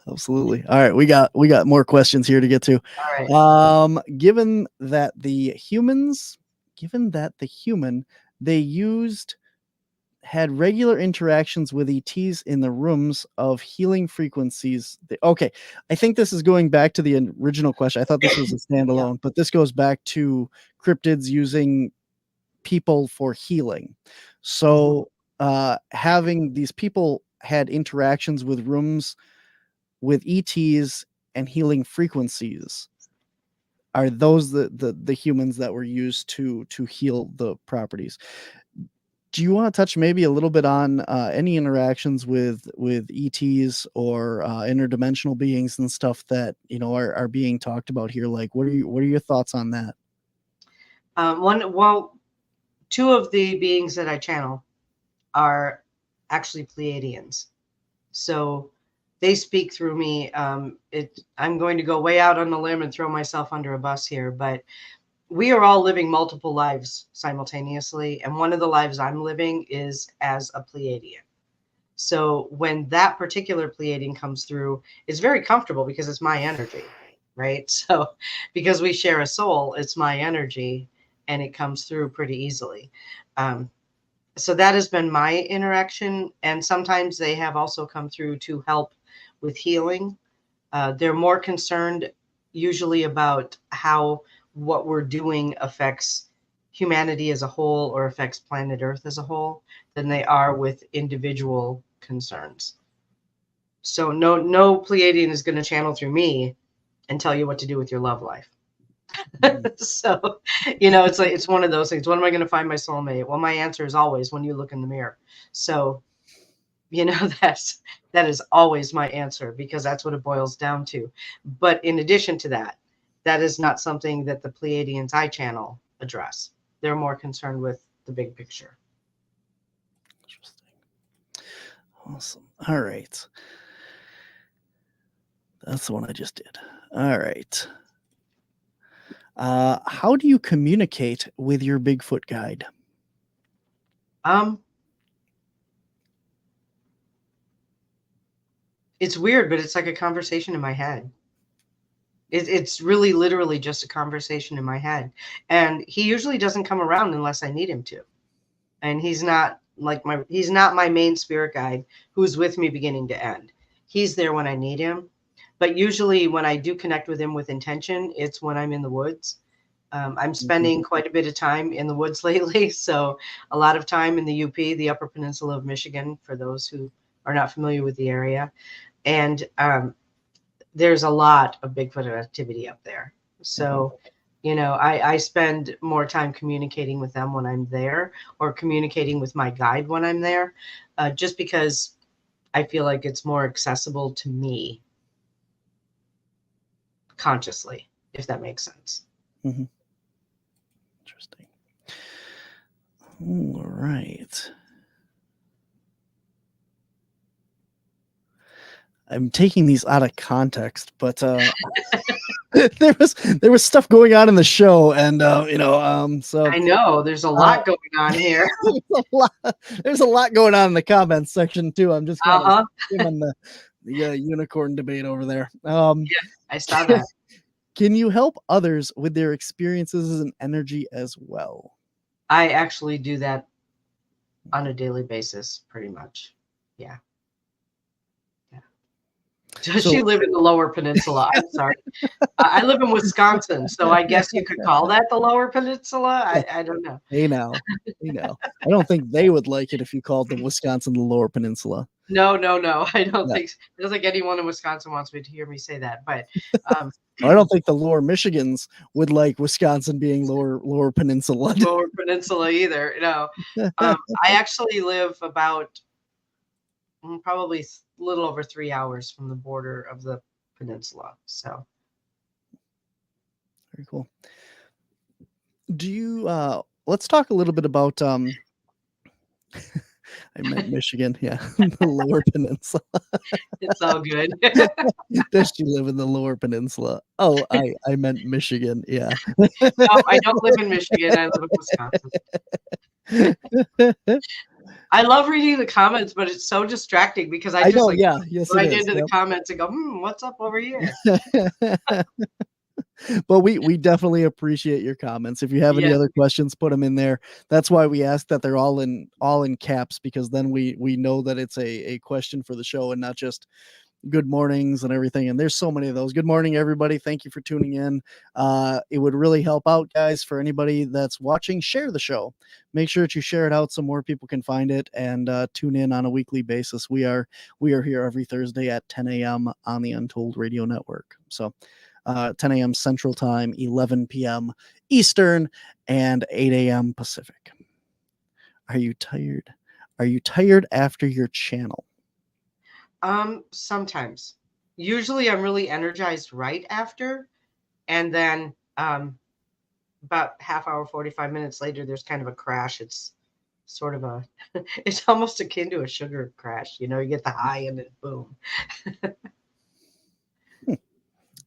Absolutely. All right, we got more questions here to get to. All right. Given that the human they had regular interactions with ETs in the rooms of healing frequencies. Okay, I think this is going back to the original question. I thought this was a standalone, but this goes back to cryptids using people for healing. So having these people had interactions with rooms with ETs and healing frequencies. Are those the humans that were used to heal the properties? Do you want to touch maybe a little bit on any interactions with ETs or interdimensional beings and stuff that are being talked about here? Like, what are your thoughts on that? Two of the beings that I channel are actually Pleiadians, so they speak through me. I'm going to go way out on the limb and throw myself under a bus here, but we are all living multiple lives simultaneously. And one of the lives I'm living is as a Pleiadian. So when that particular Pleiadian comes through, it's very comfortable because it's my energy, right? So because we share a soul, it's my energy and it comes through pretty easily. So that has been my interaction. And sometimes they have also come through to help with healing. They're more concerned usually about how what we're doing affects humanity as a whole or affects planet Earth as a whole than they are with individual concerns. So no Pleiadian is going to channel through me and tell you what to do with your love life. So, it's one of those things. When am I going to find my soulmate? Well, my answer is always when you look in the mirror. So, that is always my answer because that's what it boils down to. But in addition to that, that is not something that the Pleiadians I channel address. They're more concerned with the big picture. Interesting. Awesome. All right. That's the one I just did. All right. How do you communicate with your Bigfoot guide? It's weird, but it's like a conversation in my head. It's really literally just a conversation in my head. And he usually doesn't come around unless I need him to. And he's not my main spirit guide who's with me beginning to end. He's there when I need him. But usually when I do connect with him with intention, it's when I'm in the woods. I'm spending quite a bit of time in the woods lately. So a lot of time in the UP, the Upper Peninsula of Michigan, for those who are not familiar with the area. And there's a lot of Bigfoot activity up there. So, I spend more time communicating with them when I'm there or communicating with my guide when I'm there, just because I feel like it's more accessible to me consciously, if that makes sense. Mm-hmm. Interesting. All right. I'm taking these out of context, but there was stuff going on in the show, and so I know there's a lot going on here. There's a lot going on in the comments section too. I'm just kind of skimming the unicorn debate over there. Yeah, I saw that. Can you help others with their experiences and energy as well? I actually do that on a daily basis, pretty much. Yeah. Does So she live in the Lower Peninsula? I'm sorry. I live in Wisconsin, so I guess you could call that the Lower Peninsula. I don't know. hey now, I don't think they would like it if you called the Wisconsin the Lower Peninsula. No. I don't Yeah. think anyone in Wisconsin wants me to hear me say that. But I don't think the Lower Michigans would like Wisconsin being Lower Peninsula. Lower Peninsula either. No. I actually live about probably a little over 3 hours from the border of the peninsula. So Very cool. Do you let's talk a little bit about I meant Michigan, yeah. The Lower Peninsula. it's all good. Does she live in the Lower Peninsula? Oh, I meant Michigan, yeah. No, I don't live in Michigan. I live in Wisconsin. I love reading the comments, but it's so distracting because I just know, like yeah, yes, right it is. into the comments and go, what's up over here? But we definitely appreciate your comments. If you have any Yes. other questions, put them in there. That's why we ask that they're all in caps, because then we know that it's a question for the show and not just good mornings and everything. And there's so many of those. Good morning, everybody. Thank you for tuning in. It would really help out, guys, for anybody that's watching. Share the show. Make sure that you share it out so more people can find it, and tune in on a weekly basis. We are here every Thursday at 10 a.m. on the Untold Radio Network. So 10 a.m. Central Time, 11 p.m. Eastern, and 8 a.m. Pacific. Are you tired? Are you tired after your channel? Sometimes. Usually I'm really energized right after, and then about half hour, 45 minutes later, there's kind of a crash. It's sort of it's almost akin to a sugar crash. You get the high and then boom.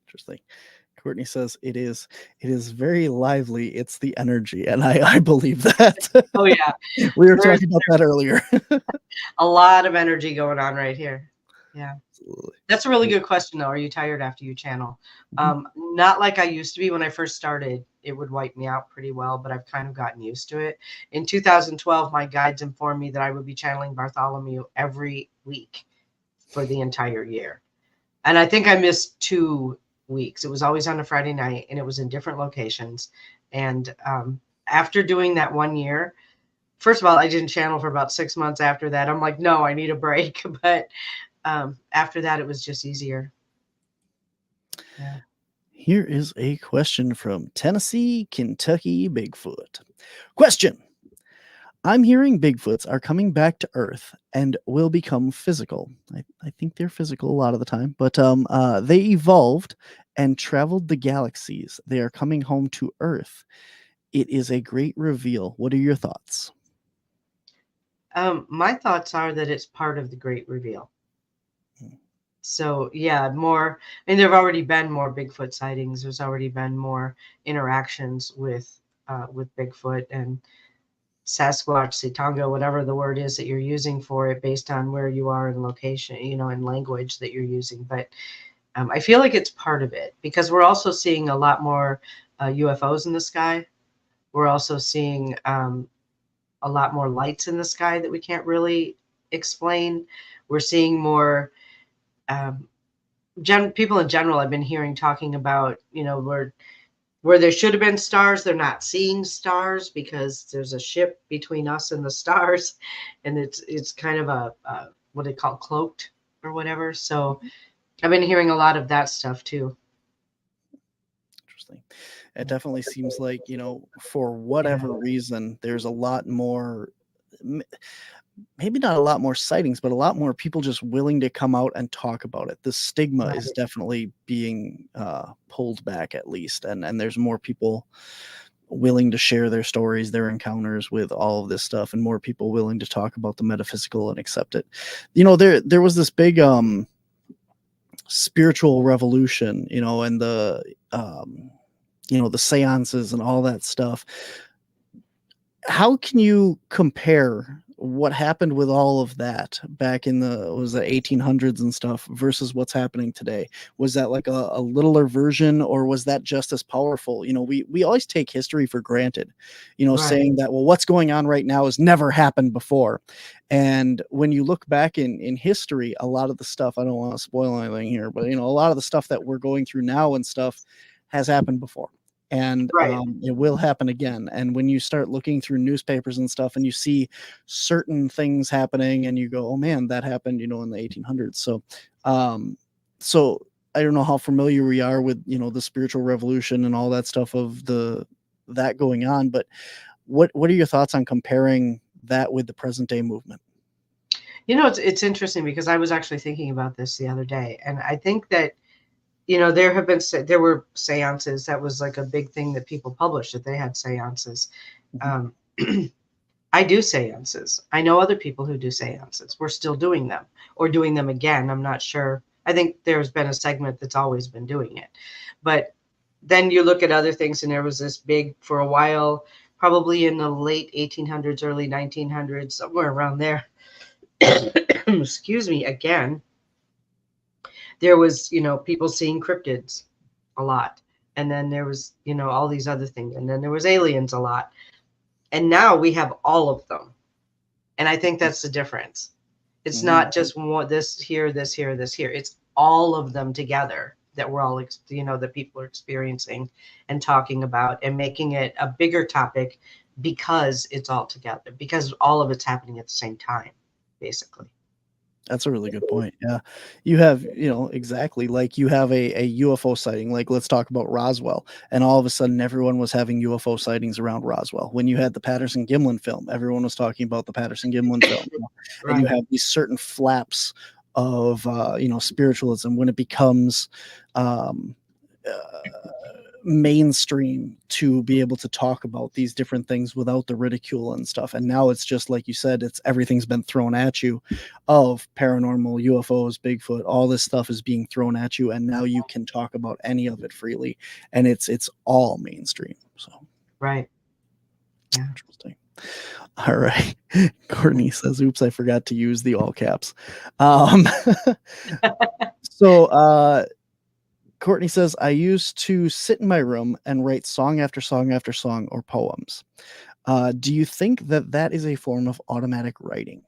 Interesting. Courtney says it is very lively. It's the energy, and I believe that. Oh yeah, we were talking about that earlier. A lot of energy going on right here. Yeah, Absolutely. That's a really good question, though. Are you tired after you channel? Not like I used to be when I first started. It would wipe me out pretty well, but I've kind of gotten used to it. In 2012, my guides informed me that I would be channeling Bartholomew every week for the entire year, and I think I missed 2 weeks. It was always on a Friday night, and it was in different locations. And after doing that 1 year, first of all, I didn't channel for about 6 months after that. I'm like, no, I need a break. But after that, it was just easier. Yeah. Here is a question from Tennessee, Kentucky Bigfoot. Question. I'm hearing Bigfoots are coming back to Earth and will become physical. I think they're physical a lot of the time, but they evolved and traveled the galaxies. They are coming home to Earth. It is a great reveal. What are your thoughts? My thoughts are that it's part of the great reveal. So yeah, more, and there have already been more Bigfoot sightings. There's already been more interactions with Bigfoot and Sasquatch, Sitonga, whatever the word is that you're using for it, based on where you are in location, in language that you're using. But I feel like it's part of it, because we're also seeing a lot more UFOs in the sky. We're also seeing a lot more lights in the sky that we can't really explain. We're seeing more people in general. I've been hearing talking about, where there should have been stars, they're not seeing stars because there's a ship between us and the stars, and it's kind of a what they call cloaked or whatever. So I've been hearing a lot of that stuff too. Interesting. It definitely seems like, for whatever reason, there's a lot more, maybe not a lot more sightings, but a lot more people just willing to come out and talk about it. The stigma is definitely being pulled back, at least. And there's more people willing to share their stories, their encounters with all of this stuff, and more people willing to talk about the metaphysical and accept it. There was this big spiritual revolution, and the the seances and all that stuff. How can you compare what happened with all of that back in the 1800s and stuff versus what's happening today? Was that like a littler version, or was that just as powerful? We always take history for granted, Right. saying that, well, what's going on right now has never happened before. And when you look back in history, a lot of the stuff, I don't want to spoil anything here, but a lot of the stuff that we're going through now and stuff has happened before. And Right. it will happen again. And when you start looking through newspapers and stuff and you see certain things happening and you go, oh man, that happened, in the 1800s. So I don't know how familiar we are with, the spiritual revolution and all that stuff of that going on, but what are your thoughts on comparing that with the present day movement? It's interesting because I was actually thinking about this the other day, and I think that there were seances. That was like a big thing that people published, that they had seances. I do seances. I know other people who do seances. We're still doing them, or doing them again. I'm not sure. I think there's been a segment that's always been doing it. But then you look at other things, and there was this big, for a while, probably in the late 1800s, early 1900s, somewhere around there. Excuse me, again. There was, people seeing cryptids a lot. And then there was, all these other things. And then there was aliens a lot. And now we have all of them. And I think that's the difference. It's not just this here, this here, this here. It's all of them together that we're all, that people are experiencing and talking about, and making it a bigger topic because it's all together, because all of it's happening at the same time, basically. That's a really good point. Yeah. You have, exactly, like you have a UFO sighting, like let's talk about Roswell. And all of a sudden everyone was having UFO sightings around Roswell. When you had the Patterson-Gimlin film, everyone was talking about the Patterson-Gimlin film. Right. And you have these certain flaps of, spiritualism when it becomes mainstream to be able to talk about these different things without the ridicule and stuff. And now it's just like you said, everything's been thrown at you of paranormal, UFOs, Bigfoot, all this stuff is being thrown at you, and now you can talk about any of it freely, and it's all mainstream. So right. Yeah. Interesting. All right. Courtney says, oops, I forgot to use the all caps. So Courtney says, I used to sit in my room and write song after song after song or poems. Do you think that is a form of automatic writing?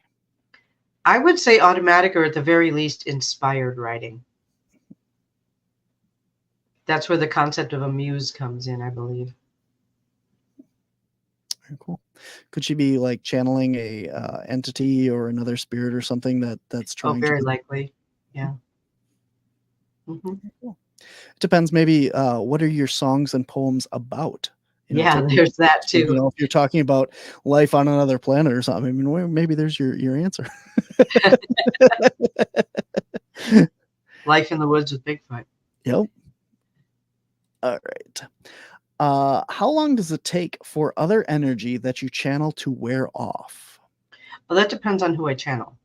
I would say automatic, or at the very least, inspired writing. That's where the concept of a muse comes in, I believe. Very cool. Could she be like channeling a entity or another spirit or something that's trying very to... likely. Yeah. Cool. It depends. Maybe what are your songs and poems about? There's that too. If you're talking about life on another planet or something, I mean, maybe there's your answer. Life in the woods with Bigfoot. Yep. All right. How long does it take for other energy that you channel to wear off? Well, that depends on who I channel.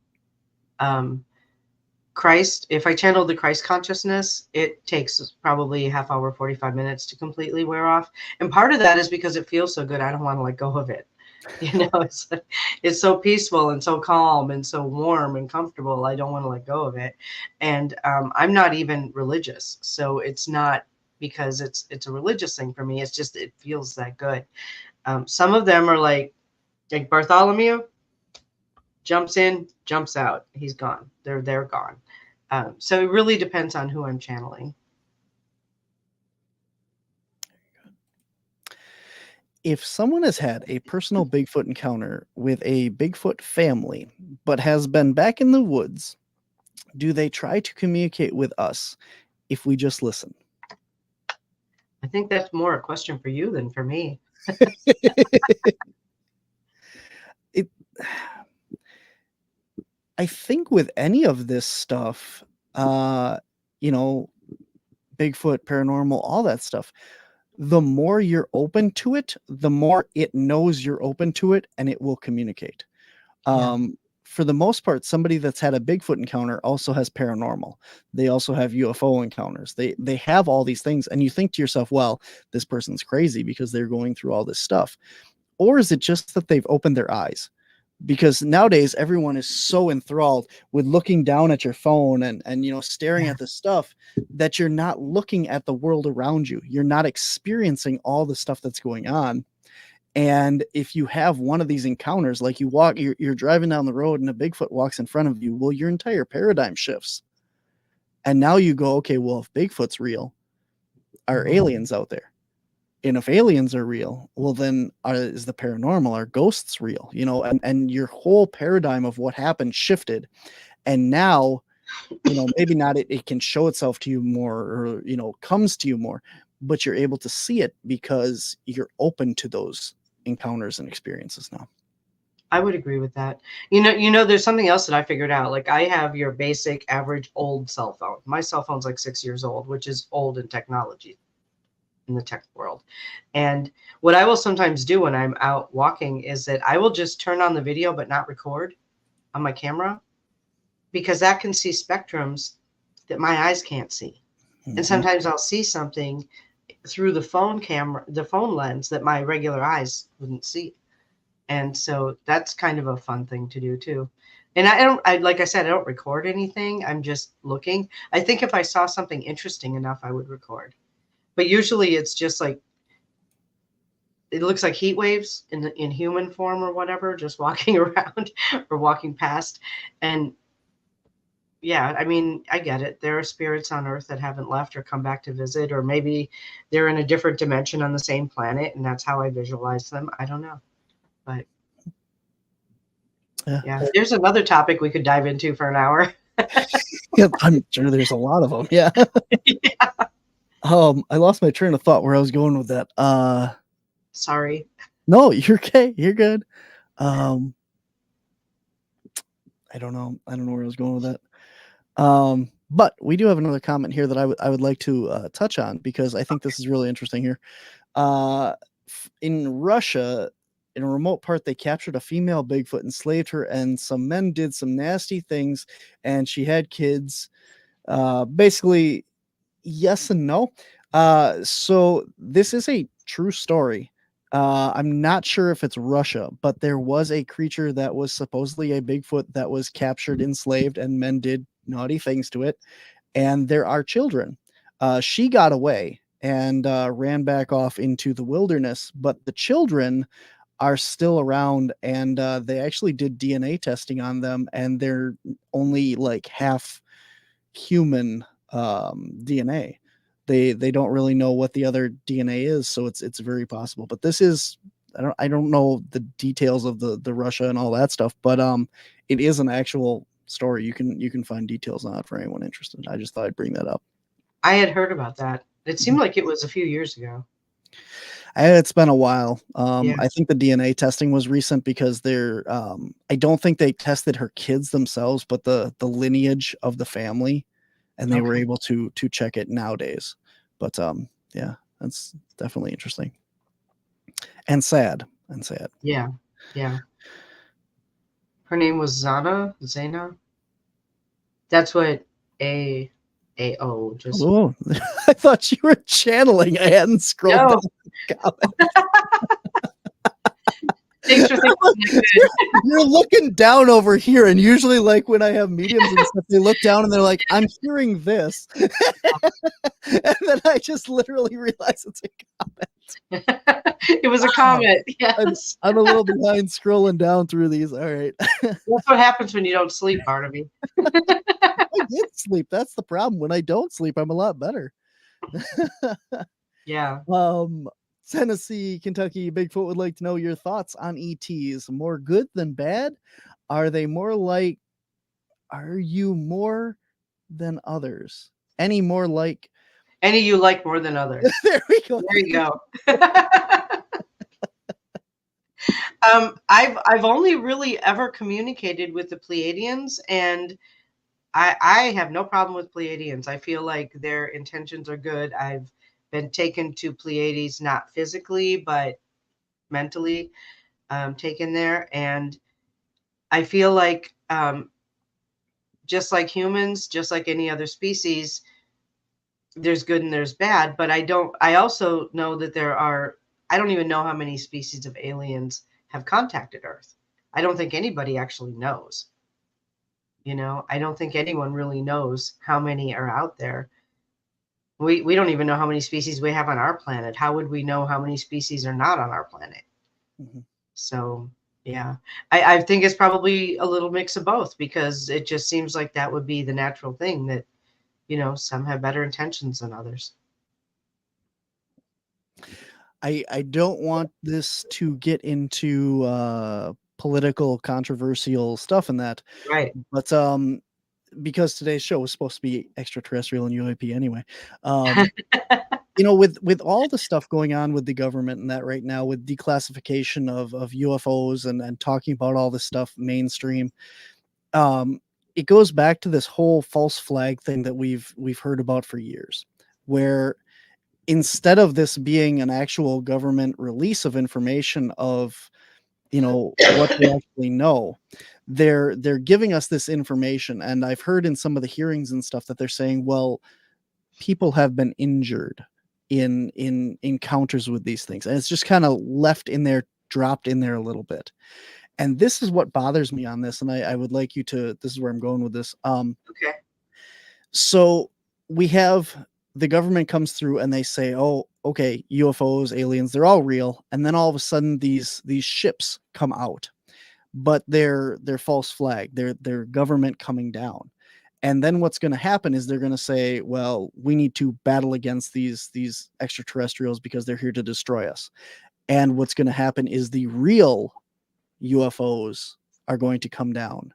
Christ, if I channel the Christ consciousness, it takes probably a half hour, 45 minutes to completely wear off. And part of that is because it feels so good. I don't want to let go of it. It's so peaceful and so calm and so warm and comfortable. I don't want to let go of it. And I'm not even religious. So it's not because it's a religious thing for me. It's just, it feels that good. Some of them are like Bartholomew jumps in, jumps out. He's gone. They're gone. So it really depends on who I'm channeling. If someone has had a personal Bigfoot encounter with a Bigfoot family, but has been back in the woods, do they try to communicate with us if we just listen? I think that's more a question for you than for me. I think with any of this stuff, Bigfoot, paranormal, all that stuff, the more you're open to it, the more it knows you're open to it, and it will communicate. For the most part, somebody that's had a Bigfoot encounter also has paranormal. They also have UFO encounters. They have all these things, and you think to yourself, well, this person's crazy because they're going through all this stuff. Or is it just that they've opened their eyes? because nowadays everyone is so enthralled with looking down at your phone and staring Yeah. at the stuff that you're not looking at the world around you. You're not experiencing all the stuff that's going on. And if you have one of these encounters, like you're driving down the road and a Bigfoot walks in front of you, well, your entire paradigm shifts. And now you go, okay, well, if Bigfoot's real, are aliens out there? And if aliens are real, well, then is the paranormal, are ghosts real? And your whole paradigm of what happened shifted. And now, maybe not it can show itself to you more, or, comes to you more, but you're able to see it because you're open to those encounters and experiences now. I would agree with that. There's something else that I figured out. Like, I have your basic average old cell phone. My cell phone's like 6 years old, which is old in technology, in the tech world. And what I will sometimes do when I'm out walking is that I will just turn on the video but not record on my camera, because that can see spectrums that my eyes can't see. Mhm. And sometimes I'll see something through the phone lens that my regular eyes wouldn't see. And so that's kind of a fun thing to do too. And like I said, I don't record anything. I'm just looking. I think if I saw something interesting enough, I would record. But usually it's just like, it looks like heat waves in human form or whatever, just walking around or walking past. And yeah, I mean, I get it. There are spirits on Earth that haven't left or come back to visit, or maybe they're in a different dimension on the same planet, and that's how I visualize them. I don't know. But yeah, there's another topic we could dive into for an hour. Yeah, I'm sure there's a lot of them. Yeah. Yeah. I lost my train of thought where I was going with that. Sorry. No, you're okay. You're good. I don't know. I don't know where I was going with that. But we do have another comment here that I would like to touch on, because I think this is really interesting here. In Russia, in a remote part, they captured a female Bigfoot, enslaved her, and some men did some nasty things, and she had kids. Basically, yes and no. So this is a true story. I'm not sure if it's Russia, but there was a creature that was supposedly a Bigfoot that was captured, enslaved, and men did naughty things to it. And there are children. She got away and ran back off into the wilderness, but the children are still around, and they actually did DNA testing on them, and they're only like half human DNA. They don't really know what the other DNA is, so it's very possible. But this is, I don't know the details of the Russia and all that stuff, but it is an actual story. You can find details on it for anyone interested. I just thought I'd bring that up. I had heard about that. It seemed like it was a few years ago. It's been a while. Yeah. I think the DNA testing was recent, because they're I don't think they tested her kids themselves, but the lineage of the family, and they were Okay. able to check it nowadays. But yeah, that's definitely interesting and sad. Yeah. Yeah. Her name was Zana. That's what AO just. Oh, I thought you were channeling. I hadn't scrolled No. down the comments. Thanks for thinking. You're looking down over here, and usually, like when I have mediums and stuff, they look down and they're like, "I'm hearing this," and then I just literally realize it's a comment. It was a comment. Yes. I'm a little behind scrolling down through these. All right. That's what happens when you don't sleep, Barnaby. I did sleep. That's the problem. When I don't sleep, I'm a lot better. Yeah. Tennessee, Kentucky, Bigfoot would like to know your thoughts on ETs. More good than bad? Are you more than others? Any you like more than others. There we go. There you go. I've only really ever communicated with the Pleiadians, and I have no problem with Pleiadians. I feel like their intentions are good. I've been taken to Pleiades, not physically, but mentally taken there. And I feel like just like humans, just like any other species, there's good and there's bad. But I also know that I don't even know how many species of aliens have contacted Earth. I don't think anybody actually knows. I don't think anyone really knows how many are out there. We don't even know how many species we have on our planet. How would we know how many species are not on our planet? Mhm. So, yeah, I think it's probably a little mix of both, because it just seems like that would be the natural thing, that, some have better intentions than others. I don't want this to get into political controversial stuff and that, Right. but because today's show was supposed to be extraterrestrial and UAP anyway. Um, with all the stuff going on with the government and that right now, with declassification of UFOs and talking about all this stuff mainstream, it goes back to this whole false flag thing that we've heard about for years, where instead of this being an actual government release of information of what they actually know, they're giving us this information. And I've heard in some of the hearings and stuff that they're saying, well, people have been injured in encounters with these things, and it's just kind of left in there, dropped in there a little bit. And this is what bothers me on this, and I would like you to, this is where I'm going with this. Okay. So we have the government comes through and they say, oh, okay, UFOs, aliens, they're all real. And then all of a sudden these ships come out, but they're false flag. They're government coming down. And then what's going to happen is they're going to say, well, we need to battle against these extraterrestrials because they're here to destroy us. And what's going to happen is the real UFOs are going to come down,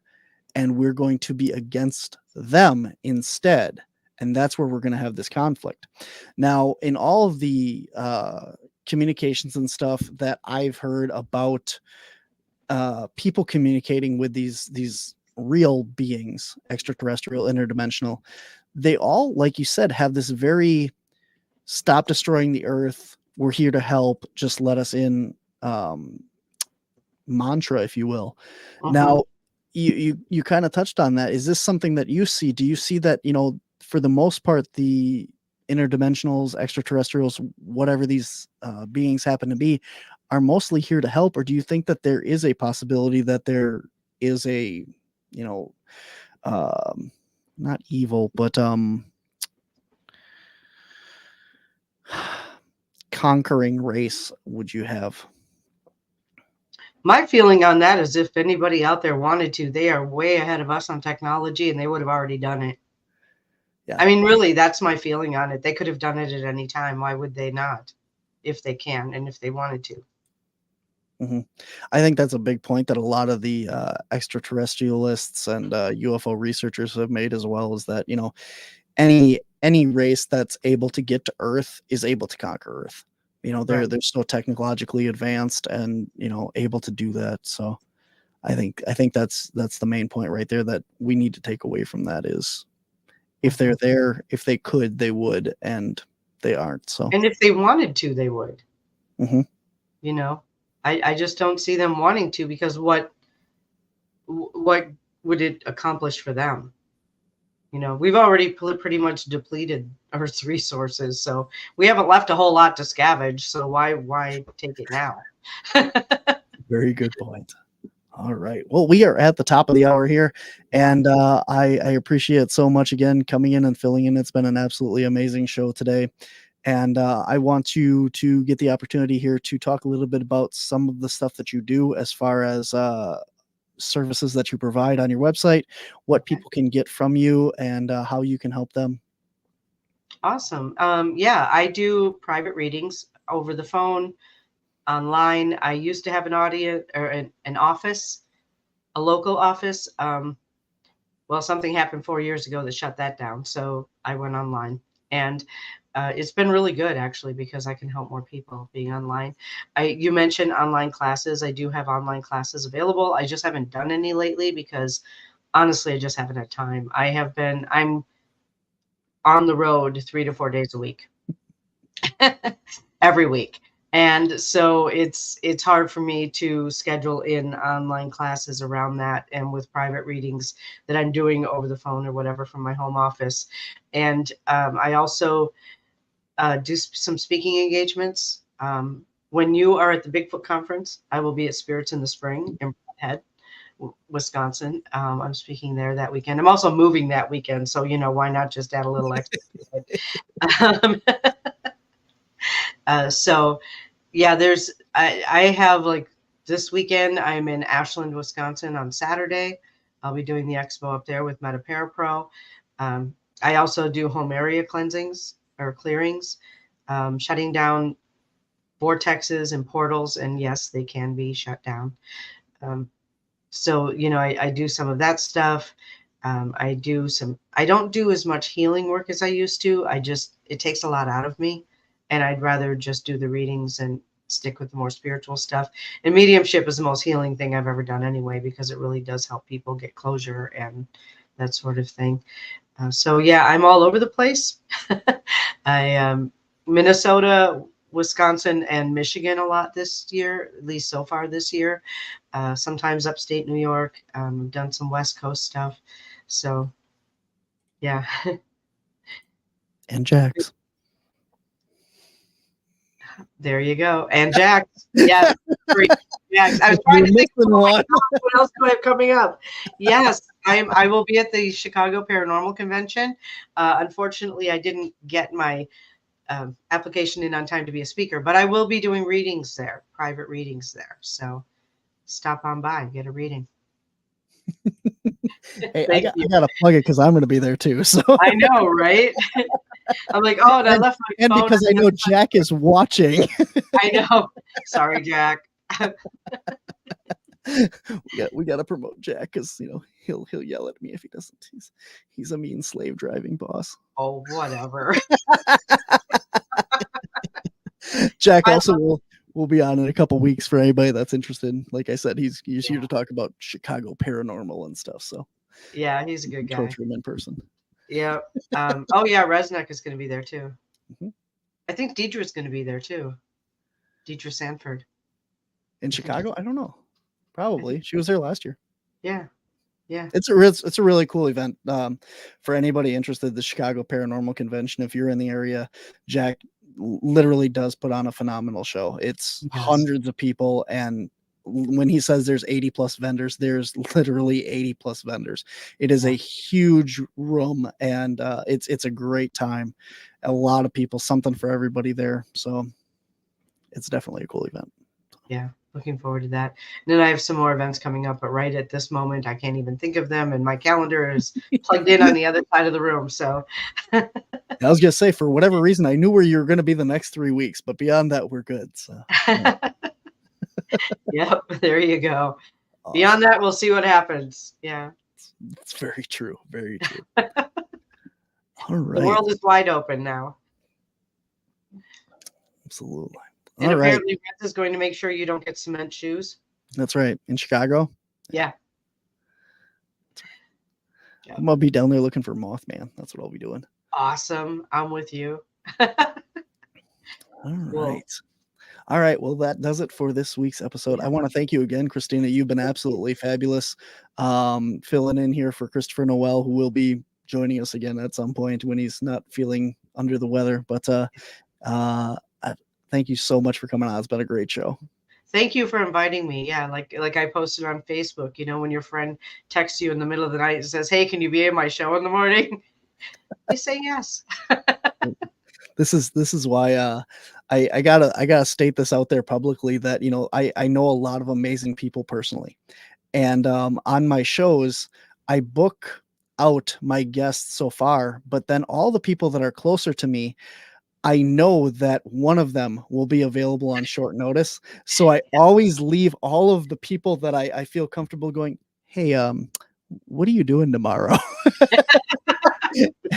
and we're going to be against them instead. And that's where we're going to have this conflict. Now, in all of the communications and stuff that I've heard about people communicating with these real beings, extraterrestrial, interdimensional, they all, like you said, have this very stop destroying the earth, we're here to help, just let us in mantra, if you will. Now, you kind of touched on that. Is this something that you see? Do you see that, for the most part, the interdimensionals, extraterrestrials, whatever these beings happen to be, are mostly here to help? Or do you think that there is a possibility that there is a, not evil, but conquering race would you have? My feeling on that is, if anybody out there wanted to, they are way ahead of us on technology, and they would have already done it. Yeah. I mean, really, that's my feeling on it. They could have done it at any time. Why would they not? If they can, and if they wanted to. Mm-hmm. I think that's a big point that a lot of the extraterrestrialists and UFO researchers have made as well, is that, any race that's able to get to Earth is able to conquer Earth. They're so technologically advanced and, able to do that. So I think that's the main point right there that we need to take away from that, is if they're there, if they could, they would, and they aren't. So, and if they wanted to, they would. Mm-hmm. I just don't see them wanting to, because what would it accomplish for them? We've already pretty much depleted Earth's resources, so we haven't left a whole lot to scavenge. So why take it now? Very good point. All right. Well, we are at the top of the hour here, and I appreciate so much again coming in and filling in. It's been an absolutely amazing show today. And I want you to get the opportunity here to talk a little bit about some of the stuff that you do, as far as services that you provide on your website, what people can get from you, and how you can help them. Awesome. Yeah, I do private readings over the phone, online. I used to have an audience, or an office, a local office. Well, something happened 4 years ago that shut that down, so I went online, and it's been really good, actually, because I can help more people being online. You mentioned online classes. I do have online classes available. I just haven't done any lately because, honestly, I just haven't had time. I'm on the road 3 to 4 days a week, every week. And so it's hard for me to schedule in online classes around that, and with private readings that I'm doing over the phone or whatever from my home office. And I also do some speaking engagements. When you are at the Bigfoot conference, I will be at Spirits in the Spring in Broadhead, Wisconsin. I'm speaking there that weekend. I'm also moving that weekend, so why not just add a little extra to it? So yeah, I have like this weekend I'm in Ashland, Wisconsin on Saturday. I'll be doing the expo up there with Metapara. I also do home area cleansings or clearings, shutting down vortexes and portals, and yes, they can be shut down. So I do some of that stuff. I don't do as much healing work as I used to. It takes a lot out of me, and I'd rather just do the readings and stick with the more spiritual stuff. And mediumship is the most healing thing I've ever done anyway, because it really does help people get closure and that sort of thing. So yeah, I'm all over the place. Minnesota, Wisconsin, and Michigan a lot this year, at least so far this year. Sometimes upstate New York. Done some West Coast stuff. So yeah. And Jax. There you go. And Jax. Yeah. Jax. I was trying to think what else do I have coming up. Yes, I will be at the Chicago Paranormal Convention. Unfortunately, I didn't get my application in on time to be a speaker, but I will be doing readings there, private readings there. So stop on by, get a reading. Hey, I gotta plug it because I'm going to be there too. So I know, right? I'm like, oh, and I left my phone. And because I know Jack is watching. I know. Sorry, Jack. we got to promote Jack because he'll yell at me if he doesn't. He's a mean slave driving boss. Oh, whatever. Jack also will be on in a couple weeks for anybody that's interested. Like I said, he's here to talk about Chicago paranormal and stuff. So yeah, he's a good guy. Coach him in person. Yeah. Oh yeah, Resnick is going to be there too. Mm-hmm. I think Deidre's going to be there too. Deidre Sanford. In Chicago? I don't know. Probably. She was there last year. Yeah. Yeah. It's a really cool event. For anybody interested, the Chicago Paranormal Convention, if you're in the area, Jack literally does put on a phenomenal show. It's hundreds of people, and when he says there's 80 plus vendors, there's literally 80 plus vendors. It is a huge room, and it's a great time. A lot of people, something for everybody there. So it's definitely a cool event. Yeah, looking forward to that. And then I have some more events coming up, but right at this moment, I can't even think of them, and my calendar is plugged in on the other side of the room. So I was gonna say, for whatever reason, I knew where you were going to be the next 3 weeks, but beyond that, we're good. So. Yeah. Yep, there you go. Awesome. Beyond that, we'll see what happens. Yeah. It's very true. Very true. All right. The world is wide open now. Absolutely. And apparently Vince is going to make sure you don't get cement shoes. That's right. In Chicago? Yeah. I'm going to be down there looking for Mothman. That's what I'll be doing. Awesome. I'm with you. All right. All right. Well, that does it for this week's episode. I want to thank you again, Kristina. You've been absolutely fabulous. Filling in here for Christopher Noel, who will be joining us again at some point when he's not feeling under the weather. But thank you so much for coming on. It's been a great show. Thank you for inviting me. Yeah, like I posted on Facebook, when your friend texts you in the middle of the night and says, "Hey, can you be at my show in the morning?" I say yes. This is why I gotta state this out there publicly that I know a lot of amazing people personally, and on my shows I book out my guests so far, but then all the people that are closer to me, I know that one of them will be available on short notice. So I always leave all of the people that I feel comfortable going, "Hey, what are you doing tomorrow?"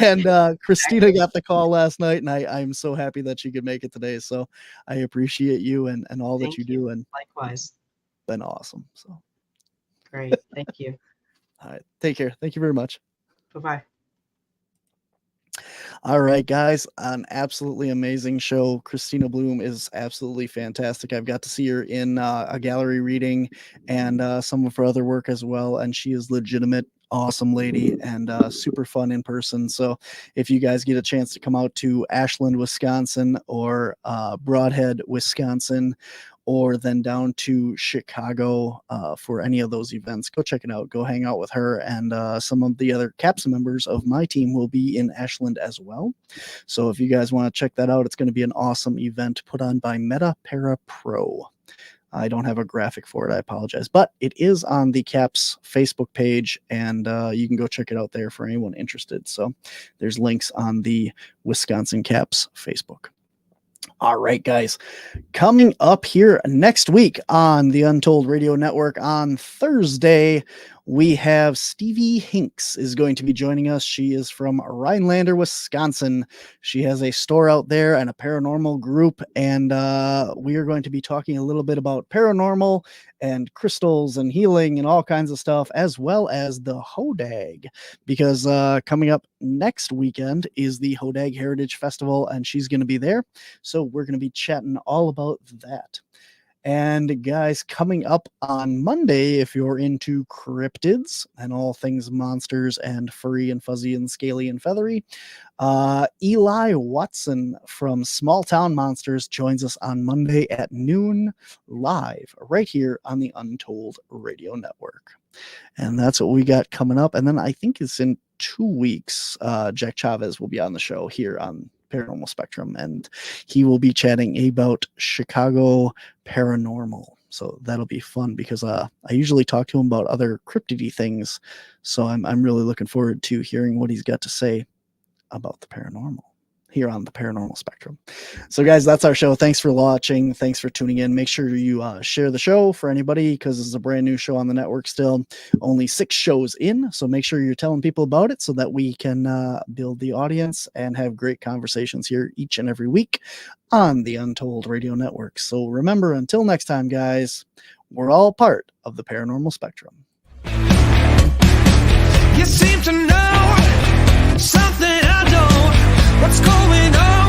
And Kristina got the call last night, and I'm so happy that she could make it today. So I appreciate you and all that you do. And likewise, been awesome. So great. Thank you. All right. Take care. Thank you very much. Bye-bye. All right, guys, an absolutely amazing show. Kristina Bloom is absolutely fantastic. I've got to see her in a gallery reading and some of her other work as well. And she is legitimate, awesome lady and super fun in person. So if you guys get a chance to come out to Ashland, Wisconsin or Broadhead, Wisconsin, or then down to Chicago for any of those events, go check it out. Go hang out with her, and some of the other CAPS members of my team will be in Ashland as well. So if you guys want to check that out, it's going to be an awesome event put on by Meta Pro. I don't have a graphic for it. I apologize, but it is on the CAPS Facebook page, and you can go check it out there for anyone interested. So there's links on the Wisconsin CAPS Facebook. All right, guys, coming up here next week on the Untold Radio Network on Thursday, we have Stevie Hinks is going to be joining us. She is from Rhinelander, Wisconsin. She has a store out there and a paranormal group, and we are going to be talking a little bit about paranormal and crystals and healing and all kinds of stuff, as well as the Hodag, because coming up next weekend is the Hodag Heritage Festival, and she's going to be there. So we're going to be chatting all about that. And guys, coming up on Monday, if you're into cryptids and all things monsters and furry and fuzzy and scaly and feathery, Eli Watson from Small Town Monsters joins us on Monday at noon live right here on the Untold Radio Network. And that's what we got coming up. And then I think it's in 2 weeks, Jack Chavez will be on the show here on Paranormal Spectrum, and he will be chatting about Chicago paranormal. So that'll be fun, because I usually talk to him about other cryptidy things. So I'm really looking forward to hearing what he's got to say about the paranormal here on the Paranormal Spectrum. So guys, that's our show. Thanks for watching. Thanks for tuning in. Make sure you share the show for anybody, because this is a brand new show on the network still. Only 6 shows in. So make sure you're telling people about it so that we can build the audience and have great conversations here each and every week on the Untold Radio Network. So remember, until next time, guys, we're all part of the Paranormal Spectrum. You seem to know something I don't. What's going on?